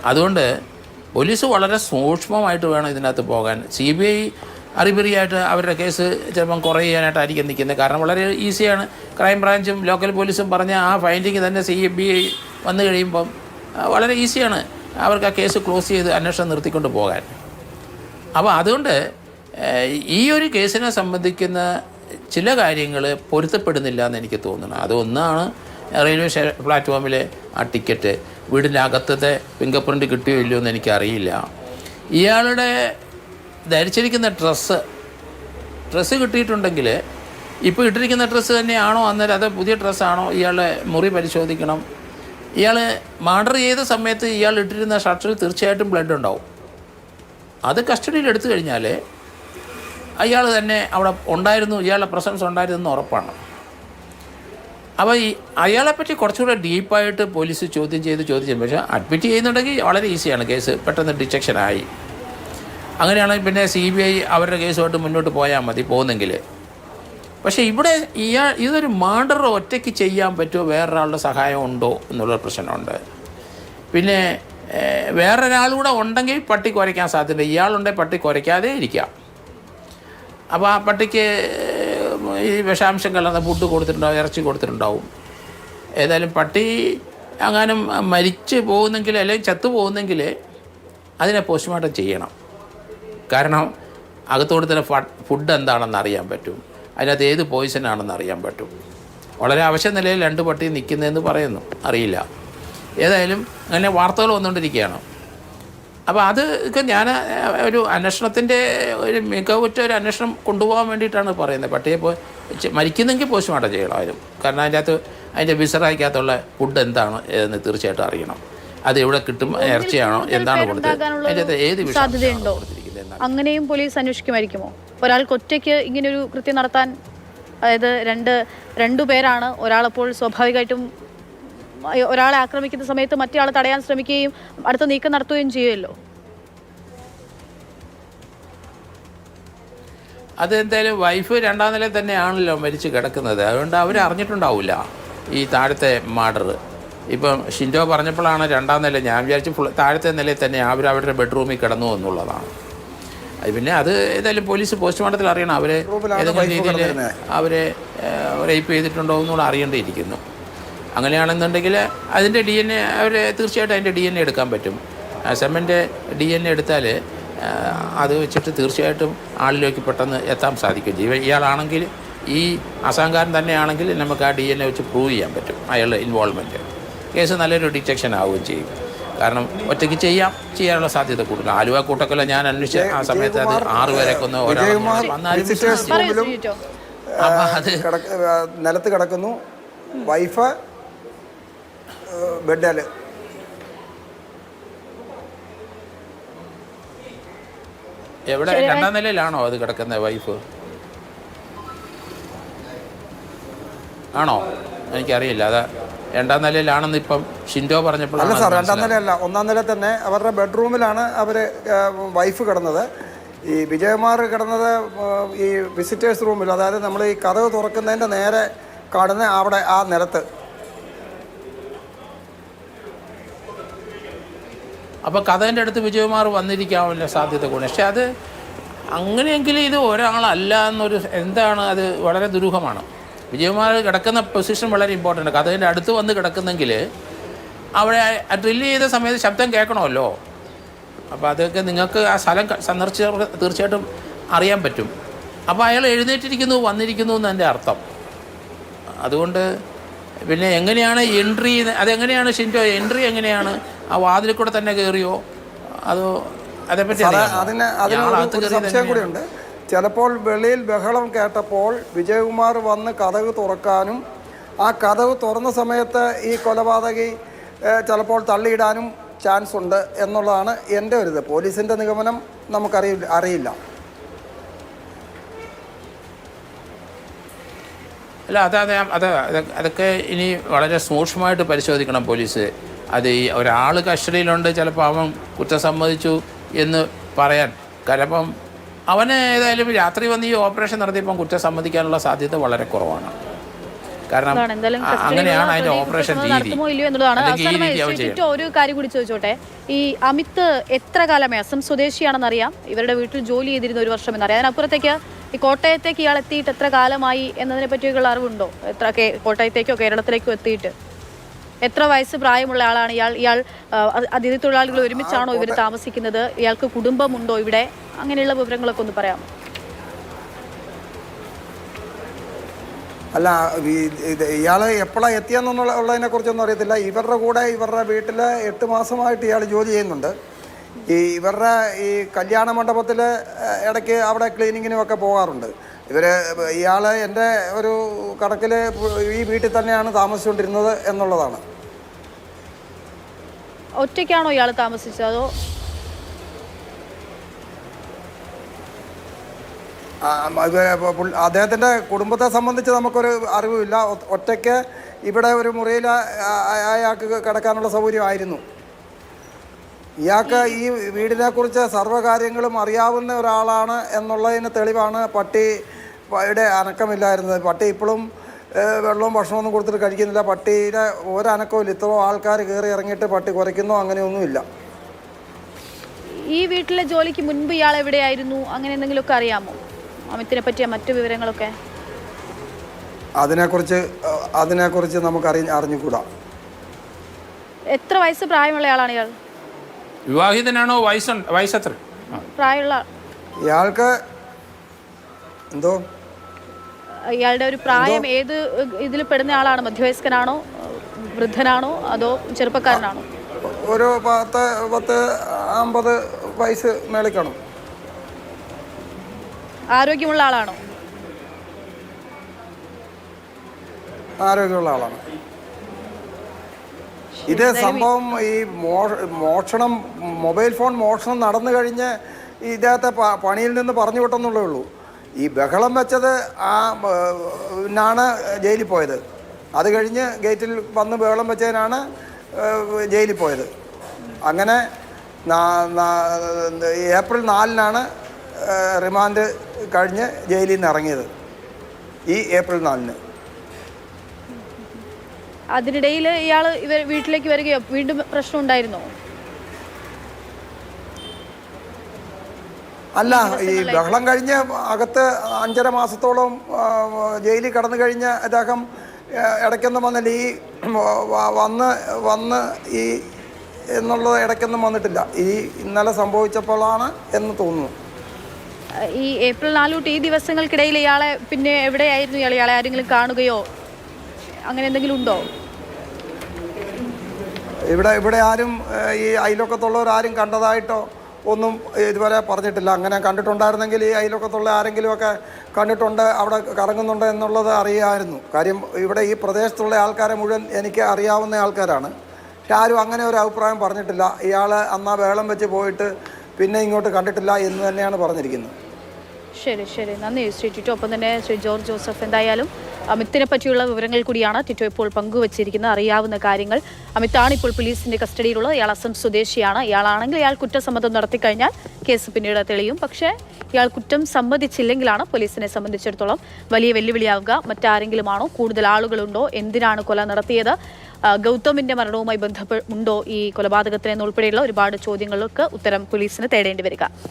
അതുകൊണ്ട് പോലീസ് വളരെ സൂക്ഷ്മമായിട്ട് വേണം ഇതിനകത്ത് പോകാൻ. CBI അറിബറിയായിട്ട് അവരുടെ കേസ് ചിലപ്പം കുറയാനായിട്ടായിരിക്കും നിൽക്കുന്നത്. കാരണം വളരെ ഈസിയാണ്. ക്രൈംബ്രാഞ്ചും ലോക്കൽ പോലീസും പറഞ്ഞ ആ ഫൈൻഡിങ് തന്നെ CBI വന്നു കഴിയുമ്പം വളരെ ഈസിയാണ് അവർക്ക് ആ കേസ് ക്ലോസ് ചെയ്ത് അന്വേഷണം നിർത്തിക്കൊണ്ട് പോകാൻ. അപ്പോൾ അതുകൊണ്ട് ഈ ഒരു കേസിനെ സംബന്ധിക്കുന്ന ചില കാര്യങ്ങൾ പൊരുത്തപ്പെടുന്നില്ല എന്ന് എനിക്ക് തോന്നുന്നു. അതൊന്നാണ് റെയിൽവേ പ്ലാറ്റ്ഫോമിലെ ആ ടിക്കറ്റ്. വീടിൻ്റെ അകത്തത്തെ ഫിംഗർ പ്രിൻ്റ് കിട്ടിയോ ഇല്ലയോ എന്ന് എനിക്കറിയില്ല. ഇയാളുടെ ധരിച്ചിരിക്കുന്ന ഡ്രസ്സ് കിട്ടിയിട്ടുണ്ടെങ്കിൽ ഇപ്പോൾ ഇട്ടിരിക്കുന്ന ഡ്രസ്സ് തന്നെയാണോ അന്നേരം, അത് പുതിയ ഡ്രസ്സാണോ? ഇയാളുടെ മുറി പരിശോധിക്കണം. ഇയാൾ മർഡർ ചെയ്ത സമയത്ത് ഇയാൾ ഇട്ടിരുന്ന ഷർട്ടിൽ തീർച്ചയായിട്ടും ബ്ലഡ് ഉണ്ടാവും. അത് കസ്റ്റഡിയിൽ എടുത്തു കഴിഞ്ഞാൽ അയാൾ തന്നെ അവിടെ ഉണ്ടായിരുന്നു, ഇയാളുടെ പ്രസൻസ് ഉണ്ടായിരുന്നെന്ന് ഉറപ്പാണ്. അപ്പോൾ അയാളെപ്പറ്റി കുറച്ചുകൂടെ ഡീപ്പായിട്ട് പോലീസ് ചോദ്യം ചെയ്ത് പക്ഷേ അഡ്മിറ്റ് ചെയ്യുന്നുണ്ടെങ്കിൽ വളരെ ഈസിയാണ്, കേസ് പെട്ടെന്ന് ഡിറ്റക്ഷനായി. അങ്ങനെയാണെങ്കിൽ പിന്നെ CBI അവരുടെ കേസുമായിട്ട് മുന്നോട്ട് പോയാൽ മതി പോകുന്നെങ്കിൽ. പക്ഷേ ഇവിടെ ഇതൊരു മർഡർ ഒറ്റയ്ക്ക് ചെയ്യാൻ പറ്റുമോ, വേറൊരാളുടെ സഹായം ഉണ്ടോ എന്നുള്ള പ്രശ്നമുണ്ട്. പിന്നെ വേറൊരാളുകൂടെ ഉണ്ടെങ്കിൽ പട്ടി കുരയ്ക്കാൻ സാധ്യത. ഇയാളുണ്ടെങ്കിൽ പട്ടി കുരയ്ക്കാതെ ഇരിക്കാം. അപ്പോൾ ആ പട്ടിക്ക് ഈ വിഷാംശം കലർന്ന ഫുഡ് കൊടുത്തിട്ടുണ്ടാവും, ഇറച്ചി കൊടുത്തിട്ടുണ്ടാവും. ഏതായാലും പട്ടി അങ്ങാനും മരിച്ച് പോകുന്നെങ്കിൽ അല്ലെങ്കിൽ ചത്തു പോകുന്നെങ്കിൽ അതിനെ പോസ്റ്റ്മോർട്ടം ചെയ്യണം. കാരണം അകത്തോട് തന്നെ ഫുഡ് എന്താണെന്ന് അറിയാൻ പറ്റും, അതിനകത്ത് ഏത് പോയിസനാണെന്ന് അറിയാൻ പറ്റും. വളരെ അവശ്യ നിലയിൽ 2 പട്ടി നിൽക്കുന്നതെന്ന് പറയുന്നു, അറിയില്ല. ഏതായാലും അങ്ങനെ വാർത്തകൾ വന്നുകൊണ്ടിരിക്കുകയാണ്. അപ്പോൾ അത് ഞാൻ ഒരു അന്വേഷണത്തിൻ്റെ ഒരു മികവുറ്റ ഒരു അന്വേഷണം കൊണ്ടുപോകാൻ വേണ്ടിയിട്ടാണ് പറയുന്നത്. പട്ടിയെ മരിക്കുന്നെങ്കിൽ പോസ്റ്റ്മോർട്ടം ചെയ്യണമായിരുന്നു. കാരണം അതിൻ്റെ വിസറായിക്കകത്തുള്ള ഫുഡ് എന്താണ് എന്ന് തീർച്ചയായിട്ടും അറിയണം. അത് എവിടെ കിട്ടും, ഇറച്ചിയാണോ, എന്താണ് കൊടുത്തത്, അതിൻ്റെ ഏത് സാധ്യതയുണ്ടോ? അങ്ങനെയും പോലീസ് അന്വേഷിക്കുമായിരിക്കുമോ? ഒരാൾക്ക് ഒറ്റയ്ക്ക് ഇങ്ങനൊരു കൃത്യം നടത്താൻ, അതായത് രണ്ടു പേരാണ്. ഒരാളപ്പോൾ സ്വാഭാവികമായിട്ടും ഒരാളെ ആക്രമിക്കുന്ന സമയത്ത് മറ്റേ ആളെ തടയാൻ ശ്രമിക്കുകയും അടുത്ത നീക്കം നടത്തുകയും ചെയ്യുമല്ലോ. അതെന്തായാലും വൈഫ് 2ാം നിലയിൽ തന്നെയാണല്ലോ മരിച്ച് കിടക്കുന്നത്. അതുകൊണ്ട് അവർ അറിഞ്ഞിട്ടുണ്ടാവില്ല ഈ താഴത്തെ മർഡർ. ഇപ്പം ഷിൻഡോ പറഞ്ഞപ്പോഴാണ് 2ാം നില. ഞാൻ വിചാരിച്ചു താഴത്തെ നിലയിൽ തന്നെ അവരുടെ ബെഡ്റൂമിൽ കിടന്നു എന്നുള്ളതാണ്. അത് പിന്നെ അത് ഏതായാലും പോലീസ് പോസ്റ്റ്മോർട്ടത്തിൽ അറിയണം. ഏതെങ്കിലും രീതിയിൽ അവരെ റേപ്പ് ചെയ്തിട്ടുണ്ടോ എന്നുള്ള അറിയേണ്ടിയിരിക്കുന്നു. അങ്ങനെയാണെന്നുണ്ടെങ്കിൽ അതിൻ്റെ DNA അവർ തീർച്ചയായിട്ടും അതിൻ്റെ DNA എടുക്കാൻ പറ്റും. സെമ്മൻ്റെ DNA എടുത്താൽ അത് വെച്ചിട്ട് തീർച്ചയായിട്ടും ആളിലേക്ക് പെട്ടെന്ന് എത്താൻ സാധിക്കും. ഇയാളാണെങ്കിൽ ഈ അസാങ്കാരൻ തന്നെയാണെങ്കിൽ നമുക്ക് ആ DNA വെച്ച് പ്രൂവ് ചെയ്യാൻ പറ്റും അയാളുടെ ഇൻവോൾവ്മെൻറ്റ്. കേസ് നല്ലൊരു ഡിറ്റക്ഷൻ ആവുകയും ചെയ്യും. കാരണം ഒറ്റയ്ക്ക് ചെയ്യാനുള്ള സാധ്യത കൂടുതൽ. ആലുവ കൂട്ടക്കൊല ഞാൻ അന്വേഷിച്ച ആ സമയത്ത് അത് 6 പേരെ കൊന്ന് അത് നിലത്ത് കിടക്കുന്നു, വൈഫ് ബെഡിൽ. എവിടെ 2ാം നിലയിലാണോ അത് കിടക്കുന്നത്? വൈഫ് ആണോ? എനിക്കറിയില്ല. അത് രണ്ടാം നിലയിലാണെന്ന് ഇപ്പം ഷിൻഡോ പറഞ്ഞപ്പോൾ. അല്ല സാർ, രണ്ടാം നിലയല്ല, ഒന്നാം നില തന്നെ. അവരുടെ ബെഡ്റൂമിലാണ് അവർ വൈഫ് കിടന്നത്. ഈ വിജയകുമാർ കിടന്നത് ഈ വിസിറ്റേഴ്സ് റൂമിൽ, അതായത് നമ്മൾ ഈ കതക് തുറക്കുന്നതിൻ്റെ നേരെ കാണുന്ന അവിടെ ആ നിലത്ത്. അപ്പോൾ കഥേൻ്റെ അടുത്ത് വിജയകുമാർ വന്നിരിക്കാവില്ല സാധ്യത കൂടെ. പക്ഷെ അത് അങ്ങനെയെങ്കിൽ ഇത് ഒരാളല്ല എന്നൊരു എന്താണ്, അത് വളരെ ദുരൂഹമാണ്. വിജയകുമാർ കിടക്കുന്ന പൊസിഷൻ വളരെ ഇമ്പോർട്ടൻ്റ്. കഥേൻ്റെ അടുത്ത് വന്ന് കിടക്കുന്നെങ്കിൽ അവിടെ ഡ്രില്ല് ചെയ്ത സമയത്ത് ശബ്ദം കേൾക്കണമല്ലോ. അപ്പോൾ അതൊക്കെ നിങ്ങൾക്ക് ആ സ്ഥലം സന്ദർശിച്ചവർക്ക് തീർച്ചയായിട്ടും അറിയാൻ പറ്റും. അപ്പോൾ അയാൾ എഴുന്നേറ്റിരിക്കുന്നു, വന്നിരിക്കുന്നു എന്നതിൻ്റെ അർത്ഥം. അതുകൊണ്ട് പിന്നെ എങ്ങനെയാണ് എൻട്രി, അതെങ്ങനെയാണ് ഷിൻഡോ എൻട്രി എങ്ങനെയാണ്? ആ വാതിൽ കൂടെ തന്നെ കയറിയോ അതോ അതേപ്പറ്റി അതിന് സംശയം കൂടിയുണ്ട്. ചിലപ്പോൾ വെളിയിൽ ബഹളം കേട്ടപ്പോൾ വിജയകുമാർ വന്ന് കതക് തുറക്കാനും ആ കതക് തുറന്ന സമയത്ത് ഈ കൊലപാതകി ചിലപ്പോൾ തള്ളിയിടാനും ചാൻസ് ഉണ്ട് എന്നുള്ളതാണ് എൻ്റെ ഒരു ഇത്. പോലീസിൻ്റെ നിഗമനം അറിയില്ല. അല്ല, അതൊക്കെ ഇനി വളരെ സൂക്ഷ്മമായിട്ട് പരിശോധിക്കണം പോലീസ്. അത് ഈ ഒരാൾ കസ്റ്റഡിയിലുണ്ട്, ചിലപ്പോൾ അവൻ കുറ്റം സമ്മതിച്ചു എന്ന് പറയാൻ. കാരണം അവന് ഏതായാലും രാത്രി വന്ന് ഈ ഓപ്പറേഷൻ നടത്തിയപ്പം കുറ്റം സമ്മതിക്കാനുള്ള സാധ്യത വളരെ കുറവാണ്. കാരണം അങ്ങനെയാണ് അതിൻ്റെ ഓപ്പറേഷൻ രീതി. ഒരു കാര്യം കൂടി ചോദിച്ചോട്ടെ, ഈ അമിത് എത്ര കാലമായി അസം സ്വദേശിയാണെന്ന് അറിയാം, ഇവരുടെ വീട്ടിൽ ജോലി ചെയ്തിരുന്ന 1 വർഷം എന്നറിയാം. അതിനപ്പുറത്തേക്ക് ഈ കോട്ടയത്തേക്ക് ഇയാൾ എത്തിയിട്ട് എത്ര കാലമായി എന്നതിനെ പറ്റിയൊക്കെയുള്ള അറിവുണ്ടോ? കോട്ടയത്തേക്കോ കേരളത്തിലേക്കോ എത്തിയിട്ട് എത്ര വയസ്സ് പ്രായമുള്ള ആളാണ് ഇയാൾ? അതിഥി തൊഴിലാളികൾ ഒരുമിച്ചാണോ ഇവർ താമസിക്കുന്നത്? ഇയാൾക്ക് കുടുംബമുണ്ടോ ഇവിടെ? അങ്ങനെയുള്ള വിവരങ്ങളൊക്കെ ഒന്ന് പറയാമോ? അല്ല, ഇയാൾ എപ്പോഴാണ് എത്തിയെന്നുള്ളതിനെ കുറിച്ചൊന്നും അറിയത്തില്ല. ഇവരുടെ കൂടെ ഇവരുടെ വീട്ടിൽ 8 മാസമായിട്ട് ഇയാൾ ജോലി ചെയ്യുന്നുണ്ട്. ഇവരുടെ ഈ കല്യാണ മണ്ഡപത്തിൽ ഇടയ്ക്ക് അവിടെ ക്ലീനിങ്ങിനുമൊക്കെ പോകാറുണ്ട്. ഇയാൾ എൻ്റെ ഒരു കണക്കിൽ ഈ വീട്ടിൽ തന്നെയാണ് താമസിച്ചുകൊണ്ടിരുന്നത് എന്നുള്ളതാണ്. ഒറ്റയ്ക്കാണോ ഇയാൾ താമസിച്ചത് അതോ? അദ്ദേഹത്തിൻ്റെ കുടുംബത്തെ സംബന്ധിച്ച് നമുക്കൊരു അറിവുമില്ല. ഒറ്റയ്ക്ക് ഇവിടെ ഒരു മുറിയിൽ അയാൾക്ക് കിടക്കാനുള്ള സൗകര്യമായിരുന്നു. ഇയാൾക്ക് ഈ വീടിനെക്കുറിച്ച് സർവ്വകാര്യങ്ങളും അറിയാവുന്ന ഒരാളാണ് എന്നുള്ളതിന് തെളിവാണ് പട്ടിയുടെ അനക്കമില്ലായിരുന്നത്. പട്ടി ഇപ്പോഴും വെള്ളവും ഭക്ഷണമൊന്നും കൊടുത്തിട്ട് കഴിക്കുന്നില്ല. പട്ടിയുടെ ഒരനക്കവും ഇത്ര ആൾക്കാർ കയറി ഇറങ്ങിയിട്ട് പട്ടി കുറയ്ക്കുന്നോ അങ്ങനെയൊന്നുമില്ല. ഈ വീട്ടിലെ ജോലിക്ക് മുൻപ് ഇയാൾ എവിടെയായിരുന്നു? അങ്ങനെ എന്തെങ്കിലുമൊക്കെ അറിയാമോ അമിത്തിനെ പറ്റിയ മറ്റു വിവരങ്ങളൊക്കെ? അതിനെക്കുറിച്ച് നമുക്ക് അറിഞ്ഞുകൂടാ. എത്ര വയസ്സ് പ്രായമുള്ള ആളാണ് ഇയാൾ? വിവാഹിതനാണോ? വയസ്സെത്ര പ്രായമുള്ള ഇയാൾക്ക്? എന്തോ ഇയാളുടെ ഒരു പ്രായം ഏത് ഇതിൽ പെടുന്ന ആളാണ്? മധ്യവയസ്കനാണോ, വൃദ്ധനാണോ, അതോ ചെറുപ്പക്കാരനാണോ? ഒരു 10-50 വയസ്സ് മേളിൽ കാണും. ആരോഗ്യമുള്ള ആളാണോ? ആരോഗ്യമുള്ള ആളാണ്. ഇത് സംഭവം ഈ മോഷണം, മൊബൈൽ ഫോൺ മോഷണം നടന്നു കഴിഞ്ഞ് ഇദ്ദേഹത്തെ പണിയിൽ നിന്ന് പറഞ്ഞു വിട്ടെന്നുള്ളേ ഉള്ളൂ. ഈ ബഹളം വെച്ചത് നാണ് ജയിലിൽ പോയത്. അത് കഴിഞ്ഞ് ഗേറ്റിൽ വന്ന് ബഹളം വെച്ചതിനാണ് ജയിലിൽ പോയത്. അങ്ങനെ ഏപ്രിൽ 4-നാണ് റിമാൻഡ് കഴിഞ്ഞ് ജയിലിൽ നിന്ന് ഇറങ്ങിയത്. ഈ ഏപ്രിൽ 4-ന്. അതിനിടയിൽ ഇയാൾ വീട്ടിലേക്ക് വരികയോ വീണ്ടും പ്രശ്നം ഉണ്ടായിരുന്നോ? അല്ല, ഈ ബഹളം കഴിഞ്ഞ് അകത്ത് 5.5 മാസത്തോളം ജയിലിൽ കടന്നു കഴിഞ്ഞ് അദ്ദേഹം ഇടയ്ക്കൊന്നും വന്നില്ല. ഈ വന്ന് ഈ എന്നുള്ളത് ഇടയ്ക്കൊന്നും വന്നിട്ടില്ല. ഇന്നലെ സംഭവിച്ചപ്പോഴാണ് എന്ന് തോന്നുന്നു. ഈ ഏപ്രിൽ 4 തൊട്ട് ഈ ദിവസങ്ങൾക്കിടയിൽ ഇയാളെ പിന്നെ എവിടെയായിരുന്നു? ഇയാളെ ആരെങ്കിലും കാണുകയോ അങ്ങനെ എന്തെങ്കിലും ഉണ്ടോ? ഇവിടെ ആരും ഈ അയൽവക്കത്തുള്ളവർ ആരും കണ്ടതായിട്ടോ ഒന്നും ഇതുവരെ പറഞ്ഞിട്ടില്ല. അങ്ങനെ കണ്ടിട്ടുണ്ടായിരുന്നെങ്കിൽ ഈ അയൽവക്കത്തുള്ള ആരെങ്കിലുമൊക്കെ കണ്ടിട്ടുണ്ട്, അവിടെ കറങ്ങുന്നുണ്ട് എന്നുള്ളത് അറിയാമായിരുന്നു. കാര്യം ഇവിടെ ഈ പ്രദേശത്തുള്ള ആൾക്കാരെ മുഴുവൻ എനിക്ക് അറിയാവുന്ന ആൾക്കാരാണ്. പക്ഷെ ആരും അങ്ങനെ ഒരു അഭിപ്രായം പറഞ്ഞിട്ടില്ല. ഇയാൾ അന്നാ വേളം വെച്ച് പോയിട്ട് പിന്നെ ഇങ്ങോട്ട് കണ്ടിട്ടില്ല എന്ന് തന്നെയാണ് പറഞ്ഞിരിക്കുന്നത്. ശരി, നന്ദി ശ്രീ ടിറ്റോ. ഒപ്പം തന്നെ ശ്രീ ജോർജ് ജോസഫ്. എന്തായാലും അമിത്തിനെ പറ്റിയുള്ള വിവരങ്ങൾ കൂടിയാണ് ടിറ്റോ ഇപ്പോൾ പങ്കുവച്ചിരിക്കുന്നത്. അറിയാവുന്ന കാര്യങ്ങൾ. അമിതാണ് ഇപ്പോൾ പോലീസിന്റെ കസ്റ്റഡിയിലുള്ളത്. ഇയാൾ അസം സ്വദേശിയാണ്. ഇയാളാണെങ്കിൽ ഇയാൾ കുറ്റസമ്മതം നടത്തിക്കഴിഞ്ഞാൽ കേസ് പിന്നീട് തെളിയും. പക്ഷേ ഇയാൾ കുറ്റം സമ്മതിച്ചില്ലെങ്കിലാണ് പോലീസിനെ സംബന്ധിച്ചിടത്തോളം വലിയ വെല്ലുവിളിയാവുക. മറ്റാരെങ്കിലുമാണോ, കൂടുതൽ ആളുകളുണ്ടോ, എന്തിനാണ് കൊല നടത്തിയത്, ഗൗതമിന്റെ മരണവുമായി ബന്ധപ്പെട്ടുണ്ടോ ഈ കൊലപാതകത്തിനെന്നുൾപ്പെടെയുള്ള ഒരുപാട് ചോദ്യങ്ങൾക്ക് ഉത്തരം പോലീസിന് തേടേണ്ടി വരിക.